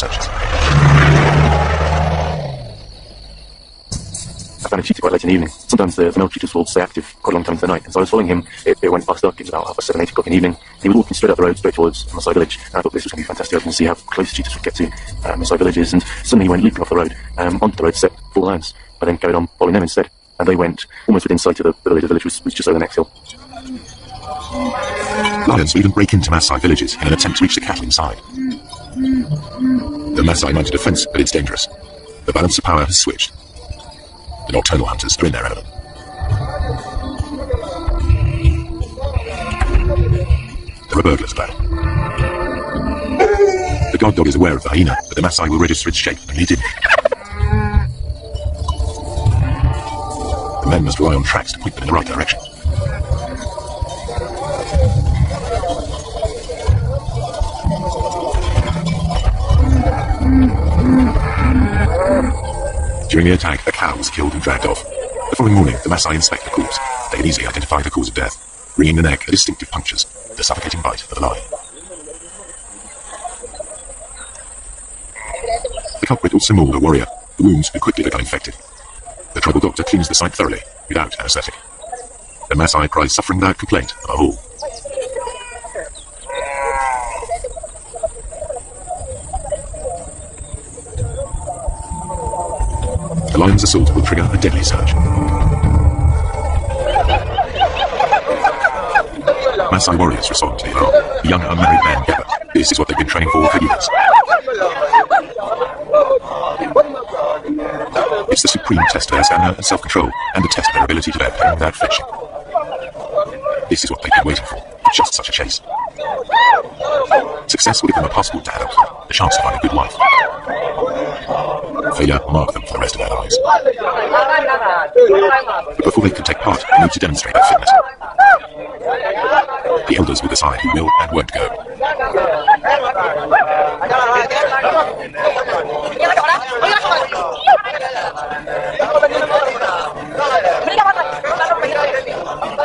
searches. I found a cheetah quite late in the evening. Sometimes the male cheetahs will stay active quite a long time into the night, and so I was following him. It went past dark. It was about 7, 8 o'clock in the evening. He was walking straight up the road, straight towards Masai village, and I thought this was going to be fantastic. I was going to see how close cheetahs would get to Masai villages, and suddenly he went leaping off the road onto the road, set 4 lions. I then carried on following them instead, and they went almost within sight of the village. The village was just over the next hill. Lions will even break into Masai villages in an attempt to reach the cattle inside. The Masai mounted a fence, but it's dangerous. The balance of power has switched. The nocturnal hunters are in their element. There are burglars about. The guard dog is aware of the hyena, but the Masai will register its shape and lead it. The men must rely on tracks to point them in the right direction. During the attack, a cow was killed and dragged off. The following morning, the Masai inspect the corpse. They can easily identify the cause of death. Wringing the neck are distinctive punctures, the suffocating bite of the lion. The culprit also mauled a warrior. The wounds would quickly become infected. The tribal doctor cleans the site thoroughly, without anesthetic. The Masai cries suffering without complaint of a hole. The lion's assault will trigger a deadly surge. Masai warriors respond to the alarm. The young unmarried men gather. This is what they've been training for years. It's the supreme test of their stamina and self-control, and the test of their ability to bear pain without flinching. This is what they've been waiting for, just such a chase. Success will give them a passport to adulthood, the chance to find a good wife. Failure will mark them for the rest of their lives. But before they can take part, they need to demonstrate their fitness. The elders will decide who will and won't go.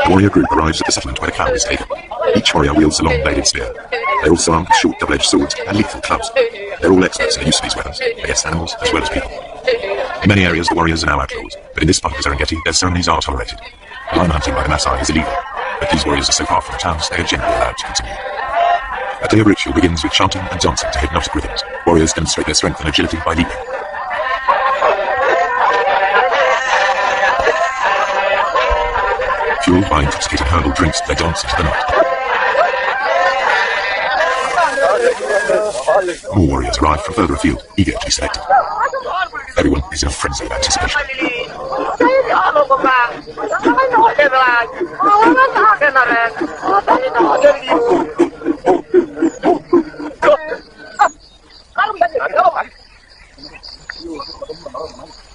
The warrior group arrives at the settlement where the cow is taken. Each warrior wields a long-bladed spear. They're also armed with short double-edged swords and lethal clubs. They're all experts in the use of these weapons, against animals as well as people. In many areas, the warriors are now outlaws, but in this part of the Serengeti, their ceremonies are tolerated. Lion hunting by the Masai is illegal, but these warriors are so far from the towns, they are generally allowed to continue. A day of ritual begins with chanting and dancing to hypnotic rhythms. Warriors demonstrate their strength and agility by leaping. Fueled by intoxicating herbal drinks, they dance into the night. More warriors arrive from further afield, eager to be selected. Everyone is in a frenzy of anticipation.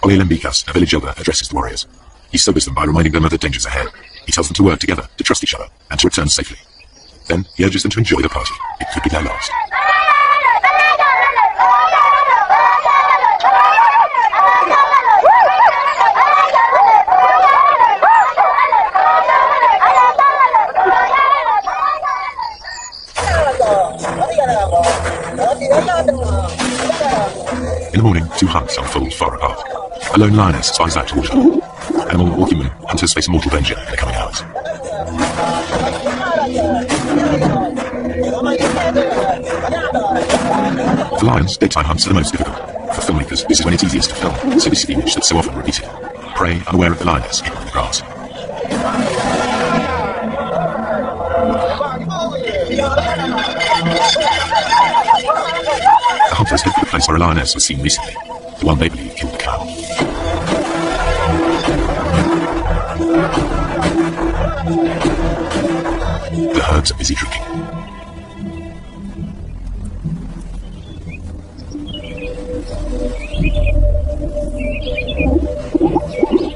Oyelembikas, a village elder, addresses the warriors. He sobers them by reminding them of the dangers ahead. He tells them to work together, to trust each other, and to return safely. Then he urges them to enjoy the party. It could be their last. In the morning, 2 hunts unfold far apart. A lone lioness spies out towards her. Animal or human, hunters face mortal danger in the coming hours. For lions, daytime hunts are the most difficult. For filmmakers, this is when it's easiest to film, so this is the image that's so often repeated. Prey unaware of the lioness hidden in the grass. The hunters head for the place where a lioness was seen recently, the one they believe killed the cow. The herds are busy drinking.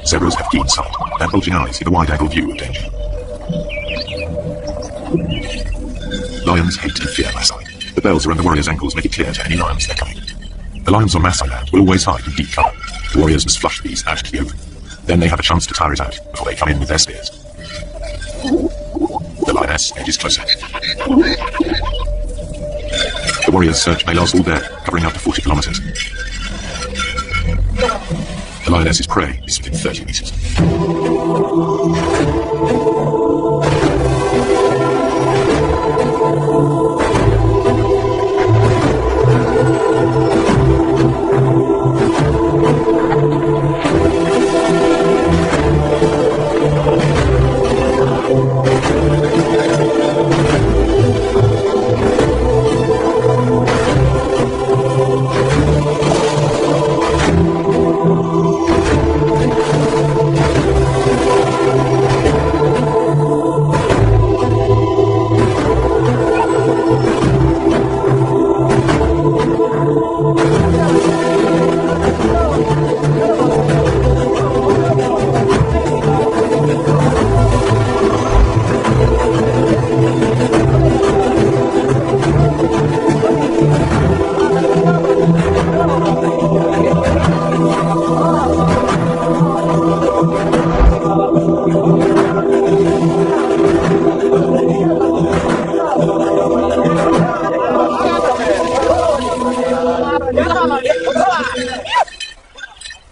Zebras have keen sight. Their bulging eyes give a wide-angle view of danger. Lions hate and fear Masai. The bells around the warriors' ankles make it clear to any lions they're coming. The lions on Masai land will always hide in deep cover. The warriors must flush these out to the open. Then they have a chance to tire it out before they come in with their spears. The lioness edges closer. The warriors' search may last all day, covering up to 40 kilometers. The lioness's prey is within 30 meters.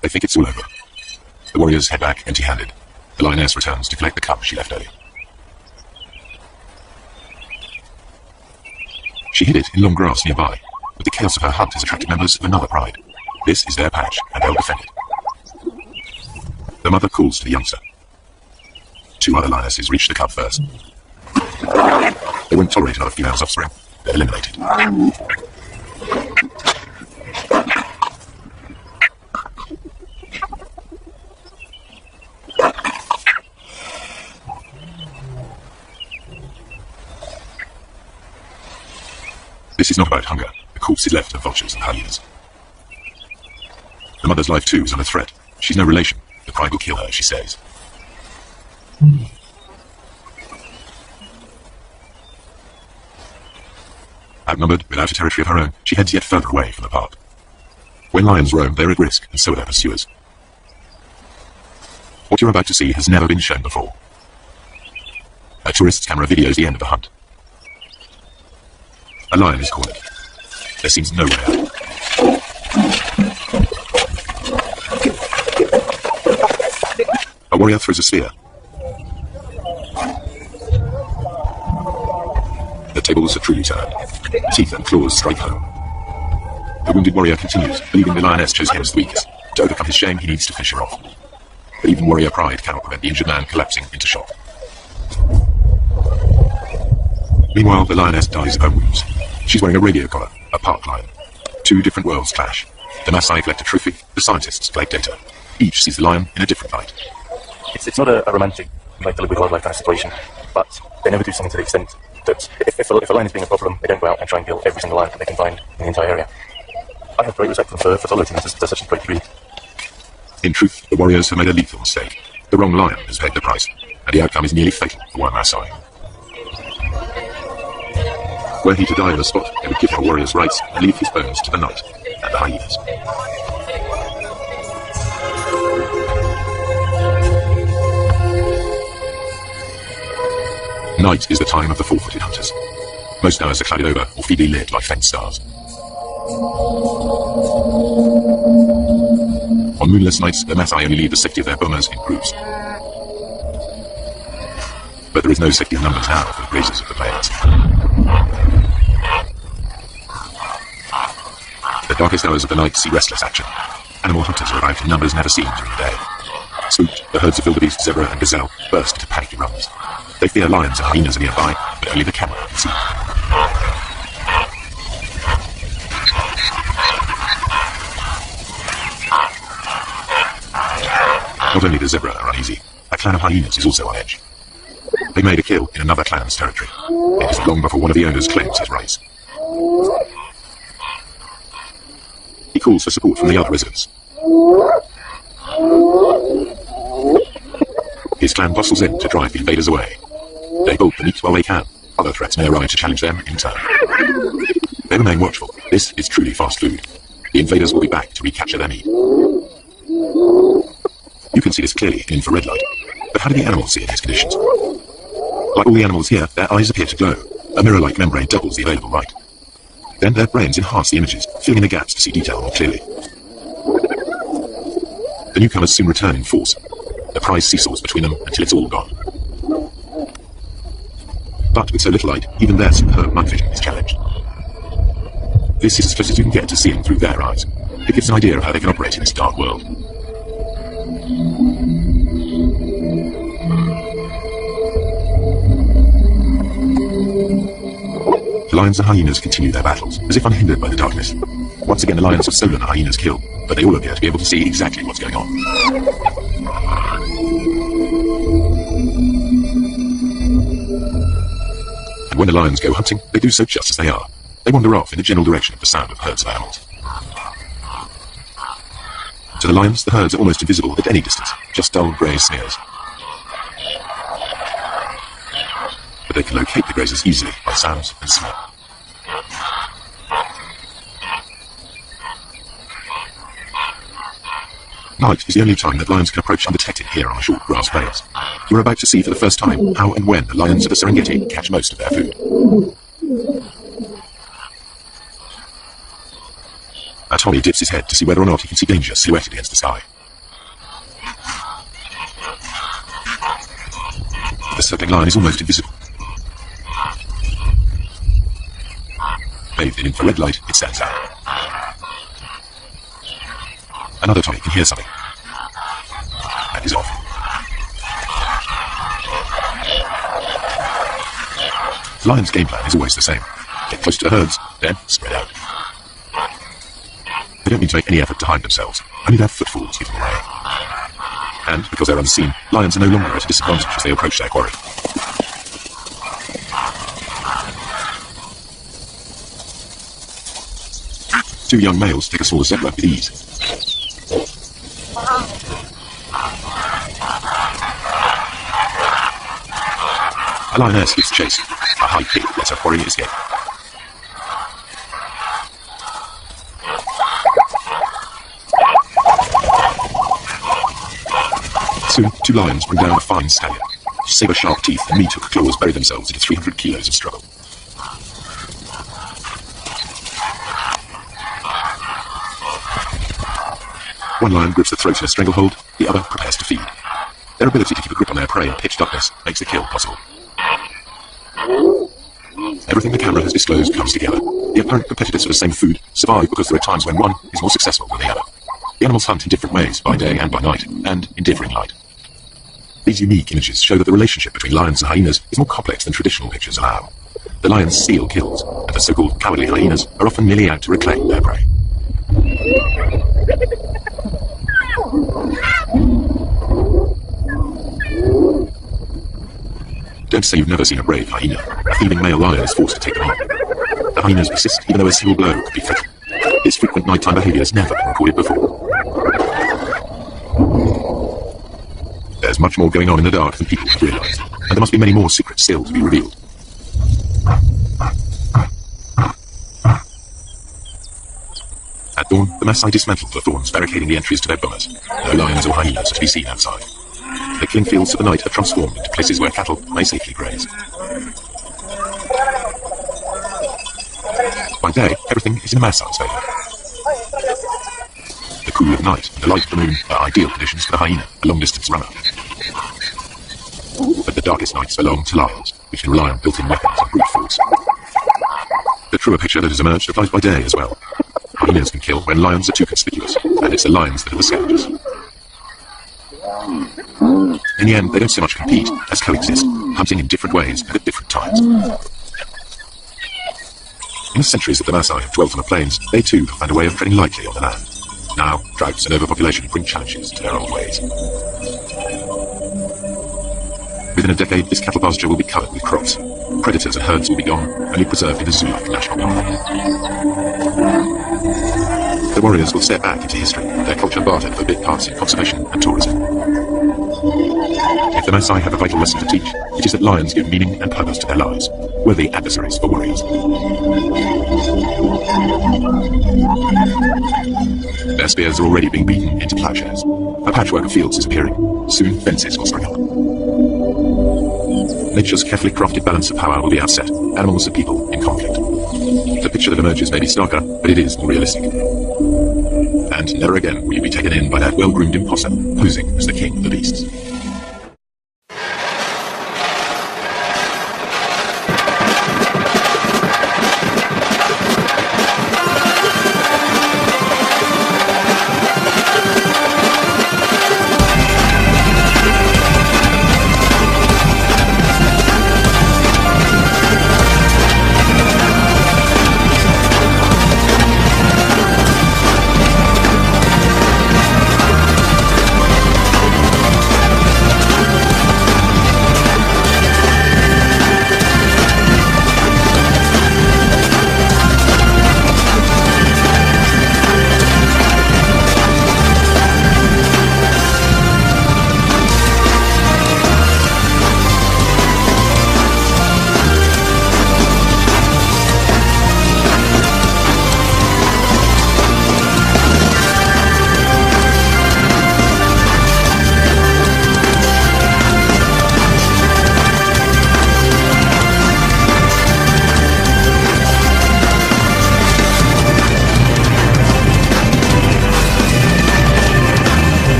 They think it's all over. The warriors head back empty-handed. The lioness returns to collect the cub she left earlier. She hid it in long grass nearby, but the chaos of her hunt has attracted members of another pride. This is their patch, and they'll defend it. The mother calls to the youngster. Two other lionesses reach the cub first. They won't tolerate another female's offspring. They're eliminated. This is not about hunger. The corpse is left of vultures and hyenas. The mother's life too is under threat. She's no relation. The pride will kill her, she says. Outnumbered, without a territory of her own, she heads yet further away from the park. When lions roam, they're at risk, and so are their pursuers. What you're about to see has never been shown before. A tourist's camera videos the end of the hunt. A lion is cornered. There seems no way out. A warrior throws a spear. The tables are truly turned. Teeth and claws strike home. The wounded warrior continues, believing the lioness chose him as the weakest. To overcome his shame, he needs to finish her off. But even warrior pride cannot prevent the injured man collapsing into shock. Meanwhile, the lioness dies of her wounds. She's wearing a radio collar, a park lion. Two different worlds clash. The Maasai collect a trophy, the scientists collect data. Each sees the lion in a different light. It's not a romantic, like the live with wildlife kind of situation, but they never do something to the extent that if a lion is being a problem, they don't go out and try and kill every single lion that they can find in the entire area. I have great respect for tolerating this to such a great degree. In truth, the warriors have made a lethal mistake. The wrong lion has paid the price, and the outcome is nearly fatal for one Maasai. Were he to die on the spot, they would give our warriors rights and leave his bones to the night and the hyenas. Night is the time of the four-footed hunters. Most hours are clouded over or feebly lit like faint stars. On moonless nights, the Maasai only leave the safety of their bomas in groups. But there is no safety in numbers now for the grazers of the plains. The darkest hours of the night see restless action. Animal hunters arrive in numbers never seen during the day. Spooked, the herds of wildebeest, zebra and gazelle burst into panicky runs. They fear lions and hyenas are nearby, but only the camera can see. Not only the zebra are uneasy, a clan of hyenas is also on edge. They made a kill in another clan's territory. It is long before one of the owners claims his rights. He calls for support from the other residents. His clan bustles in to drive the invaders away. They bolt the meat while they can. Other threats may arrive to challenge them in turn. They remain watchful. This is truly fast food. The invaders will be back to recapture their meat. You can see this clearly in infrared light. But how do the animals see in these conditions? Like all the animals here, their eyes appear to glow. A mirror-like membrane doubles the available light. Then their brains enhance the images, filling in the gaps to see detail more clearly. The newcomers soon return in force. The prize seesaws between them until it's all gone. But with so little light, even their superb night vision is challenged. This is as close as you can get to seeing through their eyes. It gives an idea of how they can operate in this dark world. The lions and hyenas continue their battles, as if unhindered by the darkness. Once again, the lions have stolen the hyenas' kill, but they all appear to be able to see exactly what's going on. And when the lions go hunting, they do so just as they are. They wander off in the general direction of the sound of herds of animals. To the lions, the herds are almost invisible at any distance, just dull grey smears. But they can locate the grazers easily by sounds and smell. Night is the only time that lions can approach undetected here on the short grass plains. You are about to see for the first time how and when the lions of the Serengeti catch most of their food. Tommy dips his head to see whether or not he can see danger silhouetted against the sky. The circling line is almost invisible. Bathed in infrared light, it stands out. Another Tommy can hear something. And is off. The lion's game plan is always the same. Get close to the herds, then spread out. They don't need to make any effort to hide themselves. Only their footfalls give them away. And, because they're unseen, lions are no longer at a disadvantage as they approach their quarry. Two young males take a smaller zebra with ease. A lioness gives chase. A high kick lets her quarry escape. Soon, two lions bring down a fine stallion. Saber-sharp teeth and meat-hook claws bury themselves into 300 kilos of struggle. One lion grips the throat in a stranglehold, the other prepares to feed. Their ability to keep a grip on their prey in pitch darkness makes the kill possible. Everything the camera has disclosed comes together. The apparent competitors for the same food survive because there are times when one is more successful than the other. The animals hunt in different ways, by day and by night, and in differing light. These unique images show that the relationship between lions and hyenas is more complex than traditional pictures allow. The lions steal kills, and the so-called cowardly hyenas are often merely out to reclaim their prey. Don't say you've never seen a brave hyena. A thieving male lion is forced to take them on. The hyenas persist even though a single blow could be fatal. Its frequent nighttime behaviour has never been recorded before. There's much more going on in the dark than people have realised, and there must be many more secrets still to be revealed. At dawn, the Maasai dismantled the thorns barricading the entries to their bomas. No lions or hyenas are to be seen outside. The killing fields of the night are transformed into places where cattle may safely graze. By day, everything is in the Maasai's favour. The cool of night and the light of the moon are ideal conditions for the hyena, a long-distance runner. But the darkest nights belong to lions, which can rely on built-in weapons and brute force. The truer picture that has emerged applies by day as well. Hyenas can kill when lions are too conspicuous, and it's the lions that are the scavengers. In the end, they don't so much compete as coexist, hunting in different ways and at different times. In the centuries that the Maasai have dwelt on the plains, they too have found a way of treading lightly on the land. Now, droughts and overpopulation bring challenges to their old ways. Within a decade, this cattle pasture will be covered with crops. Predators and herds will be gone, only preserved in the zoo-like national park. The warriors will step back into history, their culture bartered for big parts in conservation and tourism. If the Maasai have a vital lesson to teach, it is that lions give meaning and purpose to their lives, worthy adversaries for warriors. Their spears are already being beaten into plowshares. A patchwork of fields is appearing. Soon fences will spring up. Nature's carefully crafted balance of power will be outset, animals and people in conflict. The picture that emerges may be starker, but it is more realistic. And never again will you be taken in by that well-groomed imposter, posing as the king of the beasts.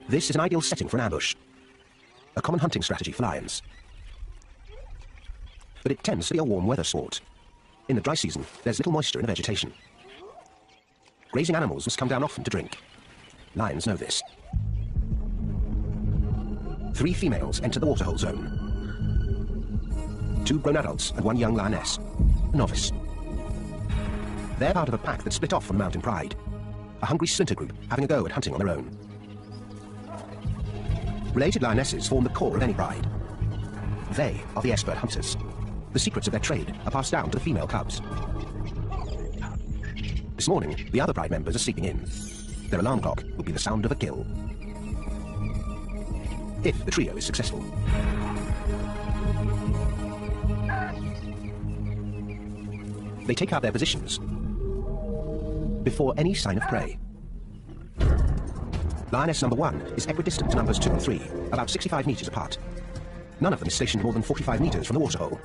This is an ideal setting for an ambush, a common hunting strategy for lions. But it tends to be a warm weather sport. In the dry season, there's little moisture in the vegetation. Grazing animals must come down often to drink. Lions know this. 3 females enter the waterhole zone. 2 grown adults and 1 young lioness, a novice. They're part of a pack that split off from the Mountain Pride, a hungry splinter group having a go at hunting on their own. Related lionesses form the core of any pride. They are the expert hunters. The secrets of their trade are passed down to the female cubs. This morning, the other pride members are sleeping in. Their alarm clock will be the sound of a kill. If the trio is successful. They take out their positions before any sign of prey. Lioness number 1 is equidistant to numbers 2 and 3, about 65 meters apart. None of them is stationed more than 45 meters from the waterhole.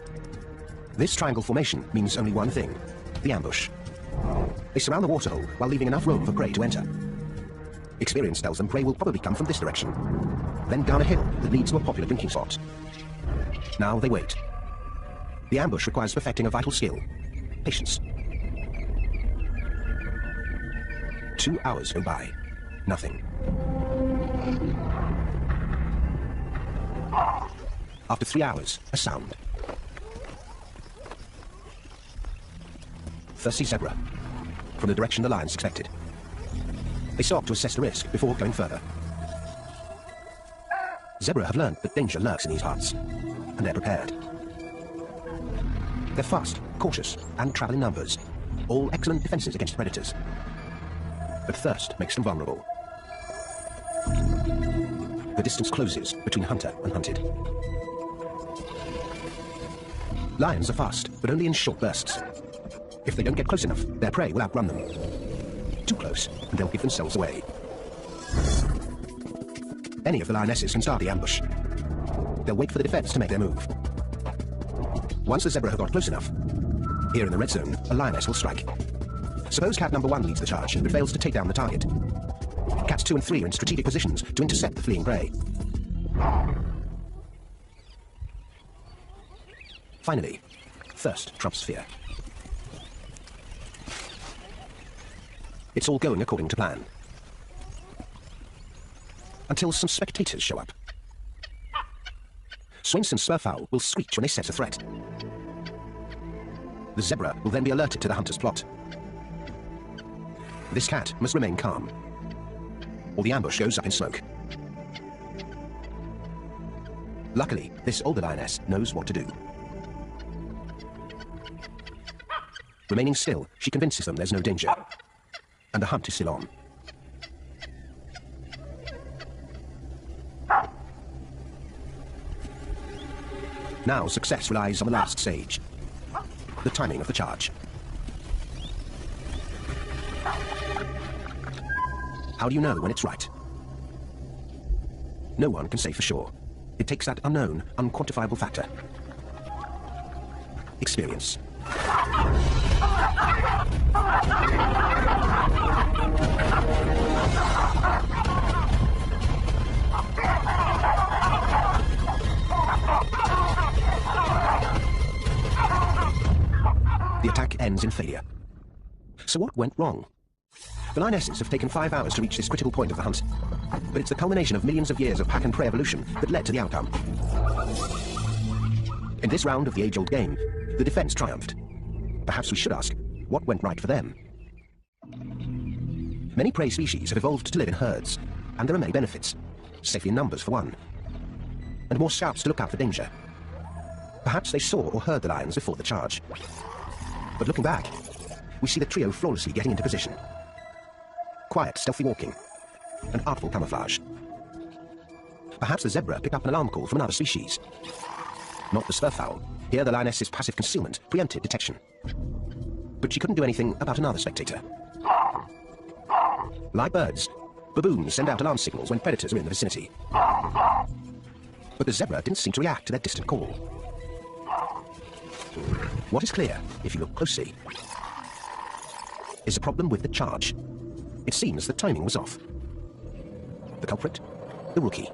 This triangle formation means only one thing: the ambush. They surround the waterhole while leaving enough room for prey to enter. Experience tells them prey will probably come from this direction, then down a hill that leads to a popular drinking spot. Now they wait. The ambush requires perfecting a vital skill: patience. 2 hours go by. Nothing. After 3 hours, a sound. Thirsty zebra, from the direction the lions expected. They stop to assess the risk before going further. Zebra have learned that danger lurks in these parts, and they're prepared. They're fast, cautious, and travel in numbers, all excellent defenses against predators. But thirst makes them vulnerable. The distance closes between hunter and hunted. Lions are fast, but only in short bursts. If they don't get close enough, their prey will outrun them. Too close, and they'll give themselves away. Any of the lionesses can start the ambush. They'll wait for the defense to make their move. Once the zebra have got close enough, here in the red zone, a lioness will strike. Suppose cat number 1 leads the charge, but fails to take down the target. Cats 2 and 3 are in strategic positions to intercept the fleeing prey. Finally, thirst trumps fear. It's all going according to plan. Until some spectators show up. Swainson's spurfowl will screech when they sense a threat. The zebra will then be alerted to the hunter's plot. This cat must remain calm, or the ambush goes up in smoke. Luckily, this older lioness knows what to do. Remaining still, she convinces them there's no danger. And the hunt is still on. Now success relies on the last stage. The timing of the charge. How do you know when it's right? No one can say for sure. It takes that unknown, unquantifiable factor. Experience. The attack ends in failure. So what went wrong? The lionesses have taken 5 hours to reach this critical point of the hunt, but it's the culmination of millions of years of pack and prey evolution that led to the outcome. In this round of the age-old game, the defense triumphed. Perhaps we should ask, what went right for them? Many prey species have evolved to live in herds, and there are many benefits. Safety in numbers, for one. And more scouts to look out for danger. Perhaps they saw or heard the lions before the charge. But looking back, we see the trio flawlessly getting into position. Quiet, stealthy walking, and artful camouflage. Perhaps the zebra picked up an alarm call from another species. Not the spurfowl. Here the lioness's passive concealment preempted detection. But she couldn't do anything about another spectator. Like birds, baboons send out alarm signals when predators are in the vicinity. But the zebra didn't seem to react to their distant call. What is clear, if you look closely, is a problem with the charge. It seems the timing was off. The culprit? The rookie.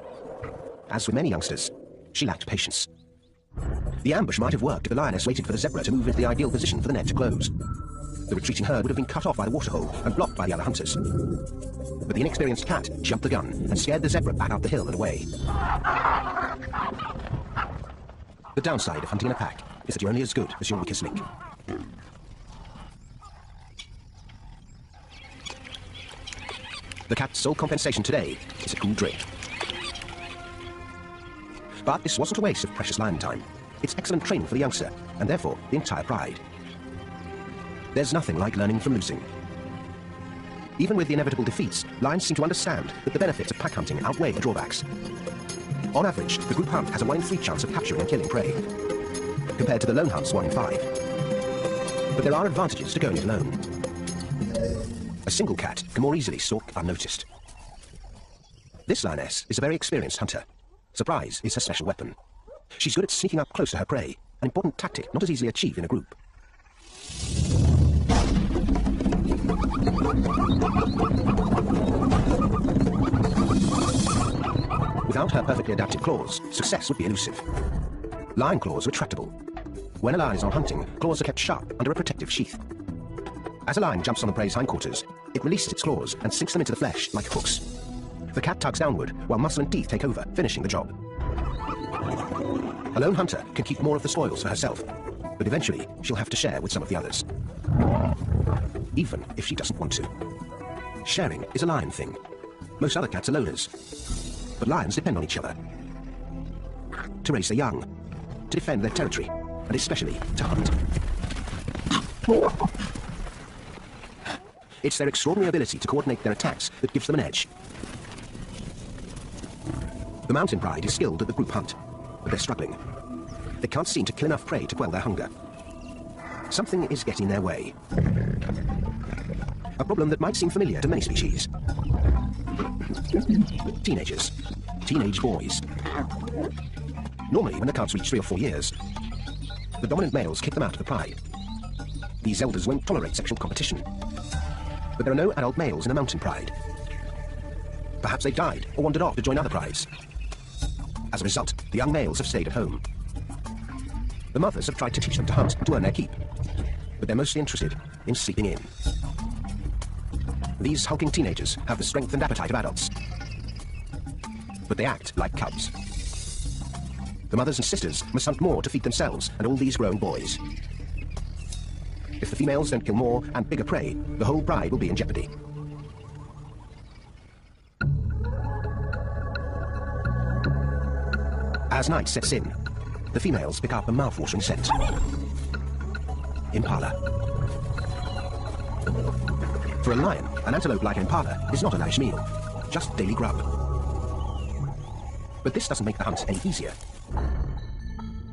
As with many youngsters, she lacked patience. The ambush might have worked if the lioness waited for the zebra to move into the ideal position for the net to close. The retreating herd would have been cut off by the waterhole and blocked by the other hunters. But the inexperienced cat jumped the gun and scared the zebra back up the hill and away. The downside of hunting in a pack is that you're only as good as your weakest link. The cat's sole compensation today is a cool drink. But this wasn't a waste of precious lion time. It's excellent training for the youngster, and therefore the entire pride. There's nothing like learning from losing. Even with the inevitable defeats, lions seem to understand that the benefits of pack hunting outweigh the drawbacks. On average, the group hunt has a 1 in 3 chance of capturing and killing prey, compared to the lone hunt's 1 in 5. But there are advantages to going it alone. A single cat can more easily stalk unnoticed. This lioness is a very experienced hunter. Surprise is her special weapon. She's good at sneaking up close to her prey, an important tactic not as easily achieved in a group. Without her perfectly adapted claws, success would be elusive. Lion claws are retractable. When a lion is on hunting, claws are kept sharp under a protective sheath. As a lion jumps on the prey's hindquarters, it releases its claws and sinks them into the flesh like hooks. The cat tugs downward, while muscle and teeth take over, finishing the job. A lone hunter can keep more of the spoils for herself, but eventually she'll have to share with some of the others. Even if she doesn't want to. Sharing is a lion thing. Most other cats are loners, but lions depend on each other. To raise their young, to defend their territory, and especially to hunt. It's their extraordinary ability to coordinate their attacks that gives them an edge. The mountain pride is skilled at the group hunt, but they're struggling. They can't seem to kill enough prey to quell their hunger. Something is getting in their way. A problem that might seem familiar to many species. Teenagers. Teenage boys. Normally, when the cubs reach 3 or 4 years, the dominant males kick them out of the pride. These elders won't tolerate sexual competition. But there are no adult males in the mountain pride. Perhaps they've died or wandered off to join other prides. As a result, the young males have stayed at home. The mothers have tried to teach them to hunt and to earn their keep, but they're mostly interested in sleeping in. These hulking teenagers have the strength and appetite of adults, but they act like cubs. The mothers and sisters must hunt more to feed themselves and all these grown boys. If the females don't kill more and bigger prey, the whole pride will be in jeopardy. As night sets in, the females pick up a mouth-watering scent. Impala. For a lion, an antelope like an impala is not a lavish meal, just daily grub. But this doesn't make the hunt any easier.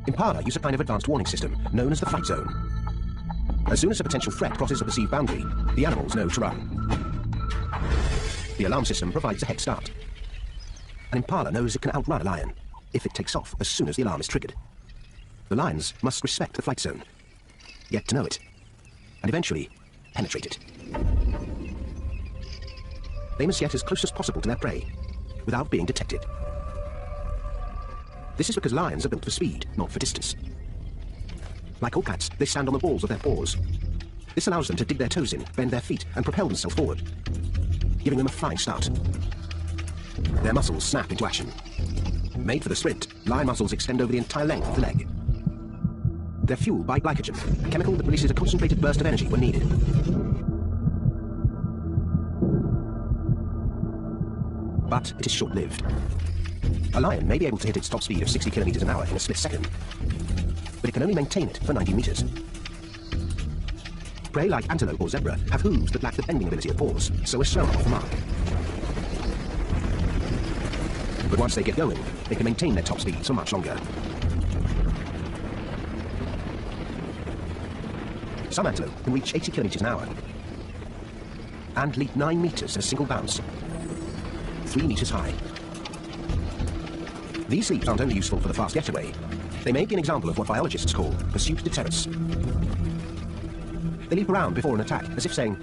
Impala use a kind of advanced warning system known as the flight zone. As soon as a potential threat crosses a perceived boundary, the animals know to run. The alarm system provides a head start. An impala knows it can outrun a lion if it takes off as soon as the alarm is triggered. The lions must respect the flight zone, get to know it, and eventually penetrate it. They must get as close as possible to their prey without being detected. This is because lions are built for speed, not for distance. Like all cats, they stand on the balls of their paws. This allows them to dig their toes in, bend their feet, and propel themselves forward, giving them a flying start. Their muscles snap into action. Made for the sprint, lion muscles extend over the entire length of the leg. They're fueled by glycogen, a chemical that releases a concentrated burst of energy when needed. But it is short-lived. A lion may be able to hit its top speed of 60 kilometers an hour in a split second, but it can only maintain it for 90 meters. Prey like antelope or zebra have hooves that lack the bending ability of paws, so are slower off the mark. But once they get going, they can maintain their top speed for much longer. Some antelope can reach 80 kilometers an hour and leap 9 meters in a single bounce, 3 meters high. These leaps aren't only useful for the fast getaway, they may be an example of what biologists call pursuit deterrence. They leap around before an attack, as if saying,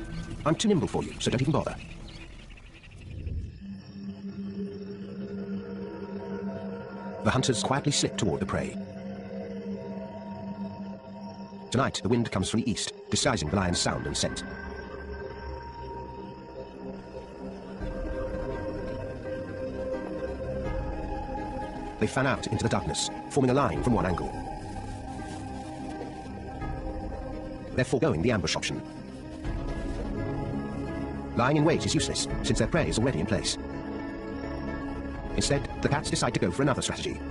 "I'm too nimble for you, so don't even bother." The hunters quietly slip toward the prey. Tonight, the wind comes from the east, disguising the lion's sound and scent. They fan out into the darkness, forming a line from one angle. They're foregoing the ambush option. Lying in wait is useless, since their prey is already in place. Instead, the cats decide to go for another strategy.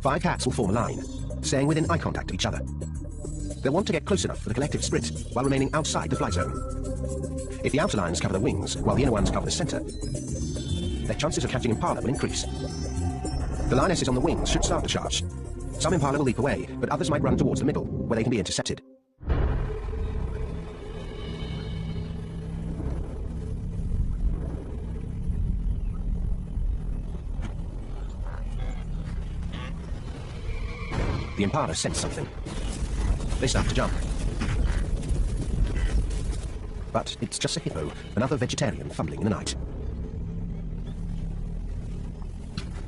5 cats will form a line, staying within eye contact of each other. They'll want to get close enough for the collective sprint, while remaining outside the flight zone. If the outer lines cover the wings, while the inner ones cover the center, their chances of catching impala will increase. The lionesses on the wings should start the charge. Some impala will leap away, but others might run towards the middle, where they can be intercepted. The impala sense something. They start to jump. But it's just a hippo, another vegetarian fumbling in the night.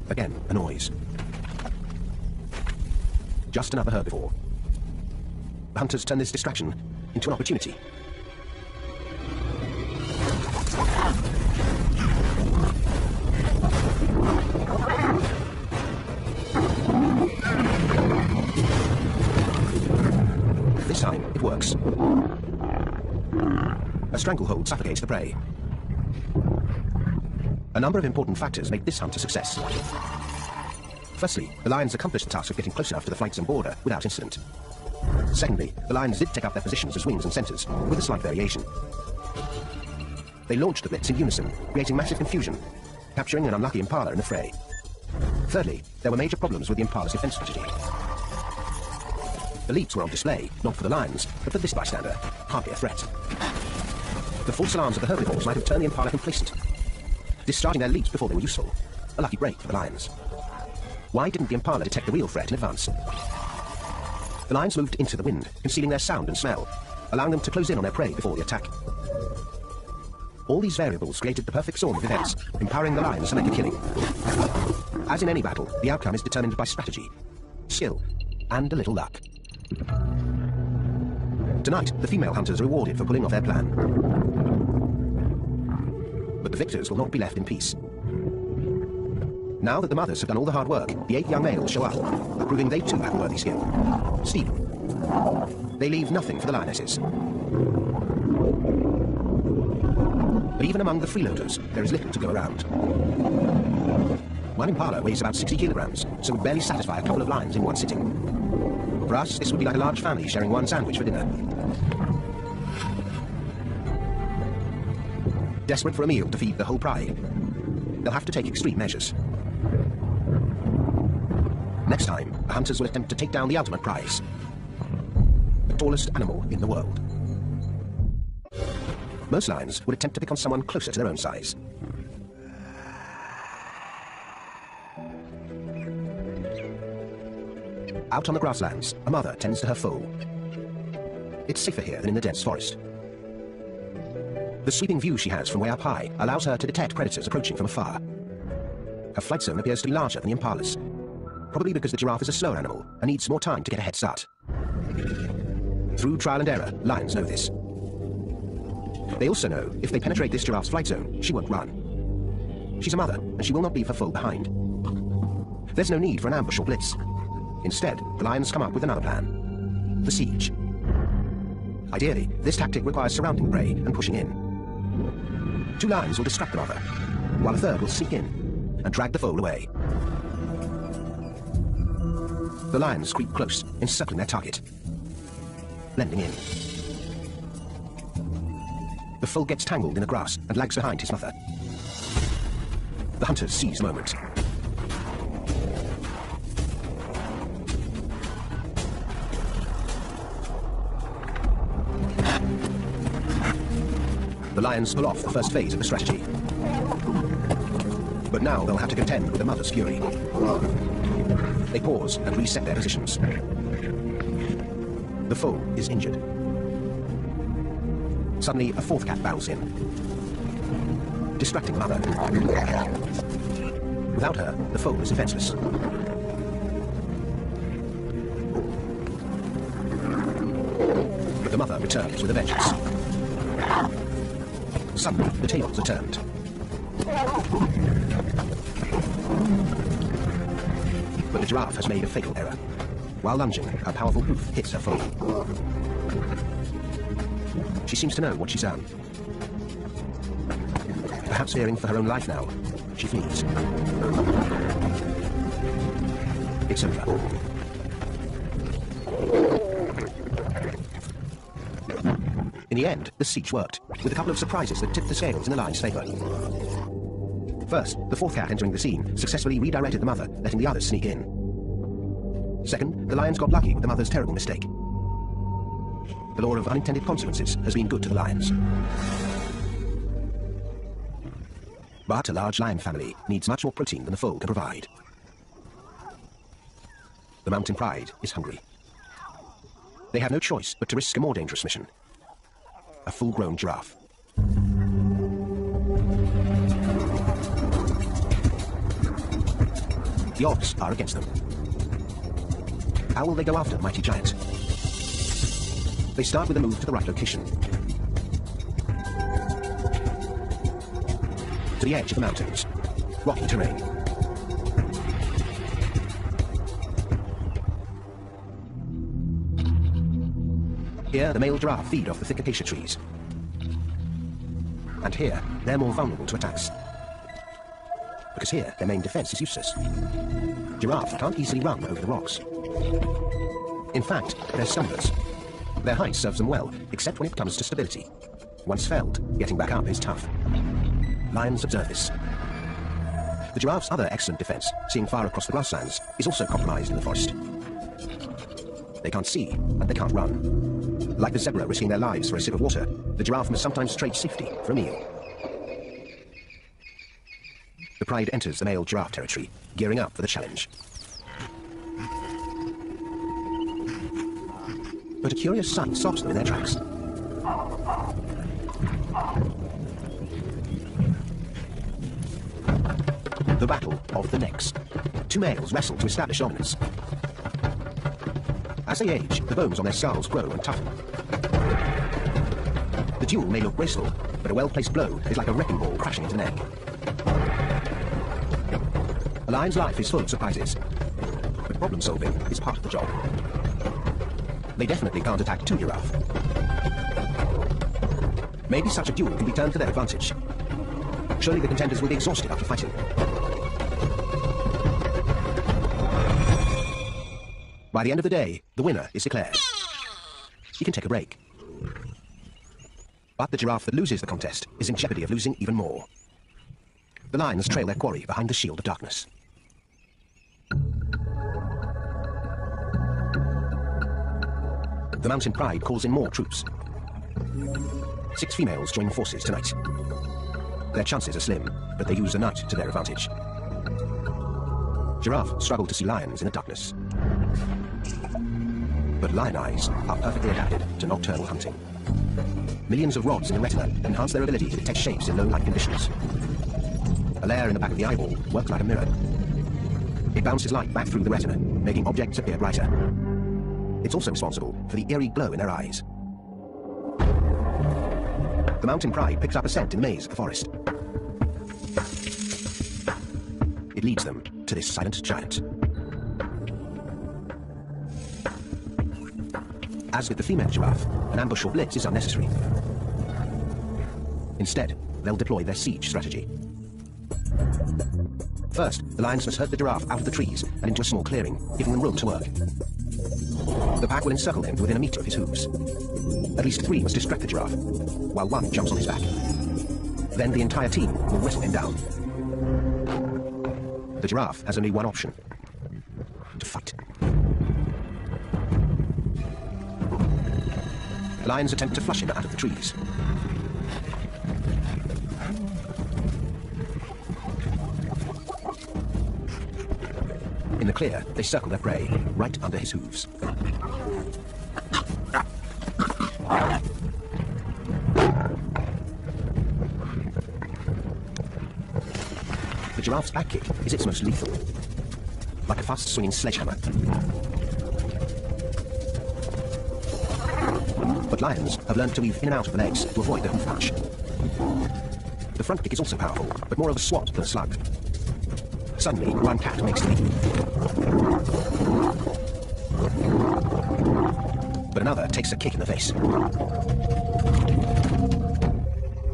Again, a noise. Just another herbivore. The hunters turn this distraction into an opportunity. This time, it works. A stranglehold suffocates the prey. A number of important factors make this hunt a success. Firstly, the lions accomplished the task of getting close enough to the flight zone border without incident. Secondly, the lions did take up their positions as wings and centers, with a slight variation. They launched the blitz in unison, creating massive confusion, capturing an unlucky impala in the fray. Thirdly, there were major problems with the impala's defense strategy. The leaps were on display, not for the lions, but for this bystander, hardly a threat. The false alarms of the herbivores might have turned the impala complacent, discharging their leaps before they were useful. A lucky break for the lions. Why didn't the impala detect the real threat in advance? The lions moved into the wind, concealing their sound and smell, allowing them to close in on their prey before the attack. All these variables created the perfect storm of events, empowering the lions to make a killing. As in any battle, the outcome is determined by strategy, skill, and a little luck. Tonight, the female hunters are rewarded for pulling off their plan. But the victors will not be left in peace. Now that the mothers have done all the hard work, the 8 young males show up, proving they too have a worthy skill. Stealing. They leave nothing for the lionesses. But even among the freeloaders, there is little to go around. One impala weighs about 60 kilograms, so would barely satisfy a couple of lions in one sitting. For us, this would be like a large family sharing one sandwich for dinner. Desperate for a meal to feed the whole pride, they'll have to take extreme measures. Next time, the hunters will attempt to take down the ultimate prize, the tallest animal in the world. Most lions would attempt to pick on someone closer to their own size. Out on the grasslands, a mother tends to her foal. It's safer here than in the dense forest. The sweeping view she has from way up high allows her to detect predators approaching from afar. Her flight zone appears to be larger than the impala's, probably because the giraffe is a slower animal and needs more time to get a head start. Through trial and error, lions know this. They also know if they penetrate this giraffe's flight zone, she won't run. She's a mother, and she will not leave her foal behind. There's no need for an ambush or blitz. Instead, the lions come up with another plan: the siege. Ideally, this tactic requires surrounding prey and pushing in. Two lions will distract the mother, while a third will sneak in and drag the foal away. The lions creep close, encircling their target, blending in. The foal gets tangled in the grass and lags behind his mother. The hunters seize the moment. The lions pull off the first phase of the strategy. But now they'll have to contend with the mother's fury. They pause and reset their positions. The foal is injured. Suddenly, a fourth cat barrels in, distracting the mother. Without her, the foal is defenseless. But the mother returns with a vengeance. Suddenly, the tables are turned. But the giraffe has made a fatal error. While lunging, a powerful hoof hits her foal. She seems to know what she's done. Perhaps fearing for her own life now, she flees. It's over. In the end, the siege worked, with a couple of surprises that tipped the scales in the lion's favor. First, the fourth cat entering the scene successfully redirected the mother, letting the others sneak in. Second, the lions got lucky with the mother's terrible mistake. The law of unintended consequences has been good to the lions. But a large lion family needs much more protein than the foal can provide. The mountain pride is hungry. They have no choice but to risk a more dangerous mission: a full-grown giraffe. The odds are against them. How will they go after the mighty giant? They start with a move to the right location. To the edge of the mountains. Rocky terrain. Here, the male giraffe feed off the thick acacia trees. And here, they're more vulnerable to attacks. Because here, their main defense is useless. Giraffes can't easily run over the rocks. In fact, they're stumblers. Their height serves them well, except when it comes to stability. Once felled, getting back up is tough. Lions observe this. The giraffe's other excellent defense, seeing far across the grasslands, is also compromised in the forest. They can't see, and they can't run. Like the zebra risking their lives for a sip of water, the giraffe must sometimes trade safety for a meal. The pride enters the male giraffe territory, gearing up for the challenge. But a curious sight stops them in their tracks. The battle of the necks. Two males wrestle to establish dominance. As they age, the bones on their skulls grow and toughen. The duel may look graceful, but a well-placed blow is like a wrecking ball crashing into the neck. A lion's life is full of surprises, but problem-solving is part of the job. They definitely can't attack two giraffe. Maybe such a duel can be turned to their advantage. Surely the contenders will be exhausted after fighting. By the end of the day, the winner is declared. He can take a break. But the giraffe that loses the contest is in jeopardy of losing even more. The lions trail their quarry behind the shield of darkness. The mountain pride calls in more troops. 6 females join forces tonight. Their chances are slim, but they use the night to their advantage. Giraffe struggle to see lions in the darkness. But lion eyes are perfectly adapted to nocturnal hunting. Millions of rods in the retina enhance their ability to detect shapes in low light conditions. A layer in the back of the eyeball works like a mirror. It bounces light back through the retina, making objects appear brighter. It's also responsible for the eerie glow in their eyes. The mountain pride picks up a scent in the maze of the forest. It leads them to this silent giant. As with the female giraffe, an ambush or blitz is unnecessary. Instead, they'll deploy their siege strategy. First, the lions must herd the giraffe out of the trees and into a small clearing, giving them room to work. The pack will encircle him to within a meter of his hooves. At least 3 must distract the giraffe, while 1 jumps on his back. Then the entire team will whistle him down. The giraffe has only one option: to fight. The lions attempt to flush him out of the trees. In the clear, they circle their prey, right under his hooves. The giraffe's back kick is its most lethal, like a fast-swinging sledgehammer. But lions have learned to weave in and out of the legs to avoid the hoof punch. The front kick is also powerful, but more of a swat than a slug. Suddenly, one cat makes the leap. But another takes a kick in the face.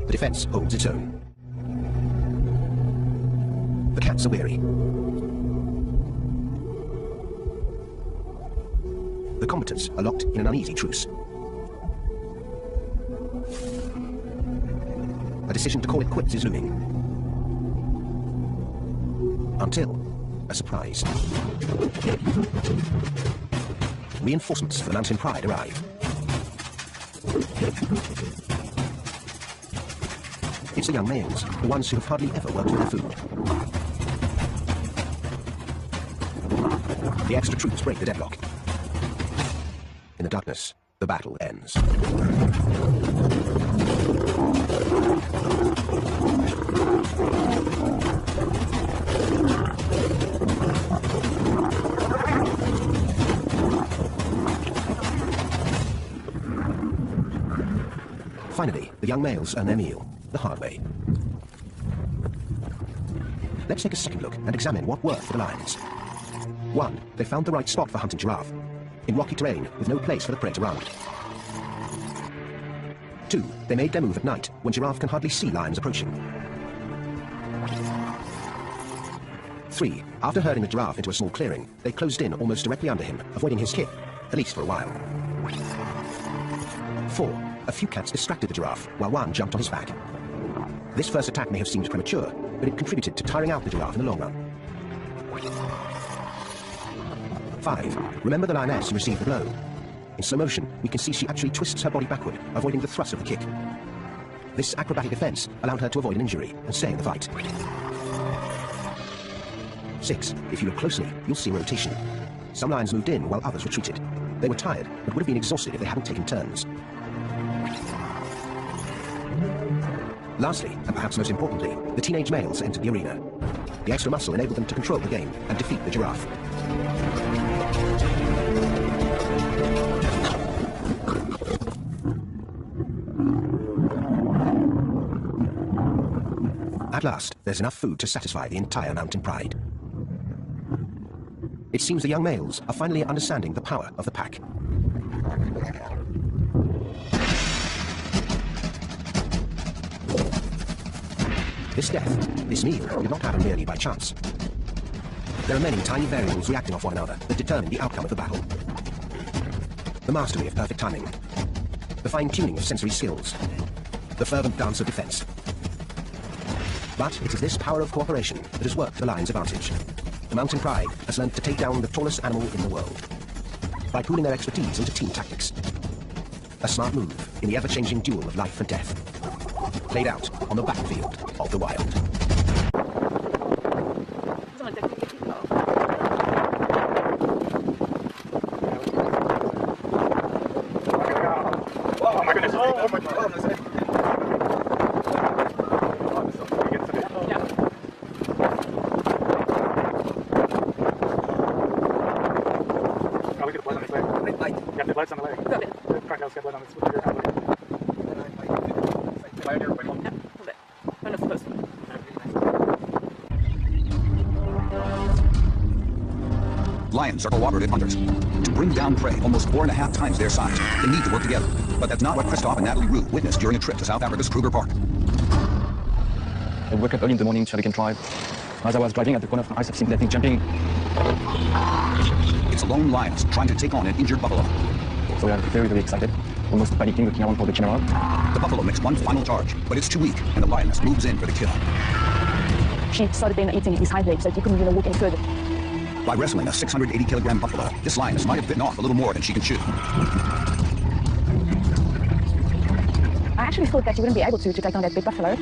The defense holds its own. The cats are weary. The combatants are locked in an uneasy truce. A decision to call it quits is looming. Until a surprise. Reinforcements for the mountain pride arrive. It's the young males, the ones who have hardly ever worked for their food. The extra troops break the deadlock. In the darkness, the battle ends. Finally, the young males earn their meal, the hard way. Let's take a second look and examine what worked for the lions. 1. They found the right spot for hunting giraffe, in rocky terrain with no place for the prey to run. 2. They made their move at night, when giraffe can hardly see lions approaching. 3. After herding the giraffe into a small clearing, they closed in almost directly under him, avoiding his kick, at least for a while. 4. A few cats distracted the giraffe, while 1 jumped on his back. This first attack may have seemed premature, but it contributed to tiring out the giraffe in the long run. 5. Remember the lioness who received the blow? In slow motion, we can see she actually twists her body backward, avoiding the thrust of the kick. This acrobatic defense allowed her to avoid an injury and stay in the fight. 6. If you look closely, you'll see rotation. Some lions moved in while others retreated. They were tired, but would have been exhausted if they hadn't taken turns. Lastly, and perhaps most importantly, the teenage males entered the arena. The extra muscle enabled them to control the game and defeat the giraffe. At last, there's enough food to satisfy the entire mountain pride. It seems the young males are finally understanding the power of the pack. This death, this meal, did not happen merely by chance. There are many tiny variables reacting off one another that determine the outcome of the battle. The mastery of perfect timing, the fine-tuning of sensory skills, the fervent dance of defense. But it is this power of cooperation that has worked the lion's advantage. The mountain pride has learned to take down the tallest animal in the world by pooling their expertise into team tactics. A smart move in the ever-changing duel of life and death, played out on the battlefield of the wild. Oh my goodness! Oh my God! We get blood on his leg. Yeah, the blood's on the leg. The crocodile's got blood on its leg. Lions are cooperative hunters. To bring down prey almost 4.5 times their size, they need to work together. But that's not what Christophe and Natalie Roux witnessed during a trip to South Africa's Kruger Park. I woke up early in the morning so we can drive. As I was driving at the corner of my eyes, I've seen that thing jumping. It's a lone lioness trying to take on an injured buffalo. So we are very, very excited. Almost panicking, looking around for the camera. The buffalo makes one final charge, but it's too weak, and the lioness moves in for the kill. She started then eating his hind leg, so he couldn't walk any further. By wrestling a 680-kilogram buffalo, this lioness might have bitten off a little more than she can chew. I actually thought that you wouldn't be able to take down that big buffalo.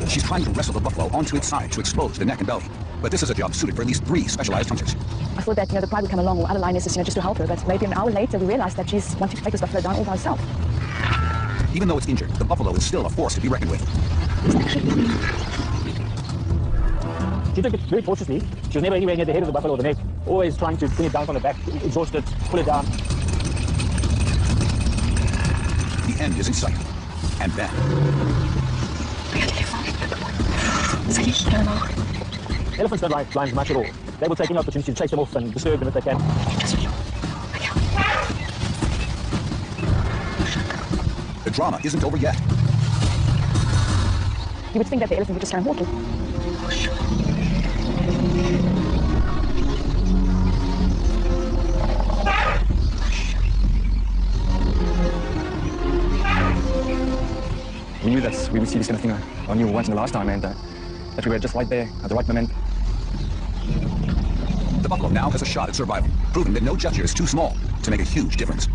She's trying to wrestle the buffalo onto its side to expose the neck and belly. But this is a job suited for at least 3 specialized hunters. I thought that, the pride would come along or other lionesses, just to help her, but maybe an hour later we realized that she's wanting to take this buffalo down all by herself. Even though it's injured, the buffalo is still a force to be reckoned with. She took it very cautiously. She was never anywhere near the head of the buffalo or the neck, always trying to bring it down from the back, exhaust it, pull it down. The end is in sight. And then... Elephants don't like lions much at all. They will take any opportunity to chase them off and disturb them if they can. The drama isn't over yet. You would think that the elephant would just carry on walking. We knew that we would see this kind of thing on you once in the last time, and that we were just right there at the right moment. The buffalo now has a shot at survival, proving that no gesture is too small to make a huge difference.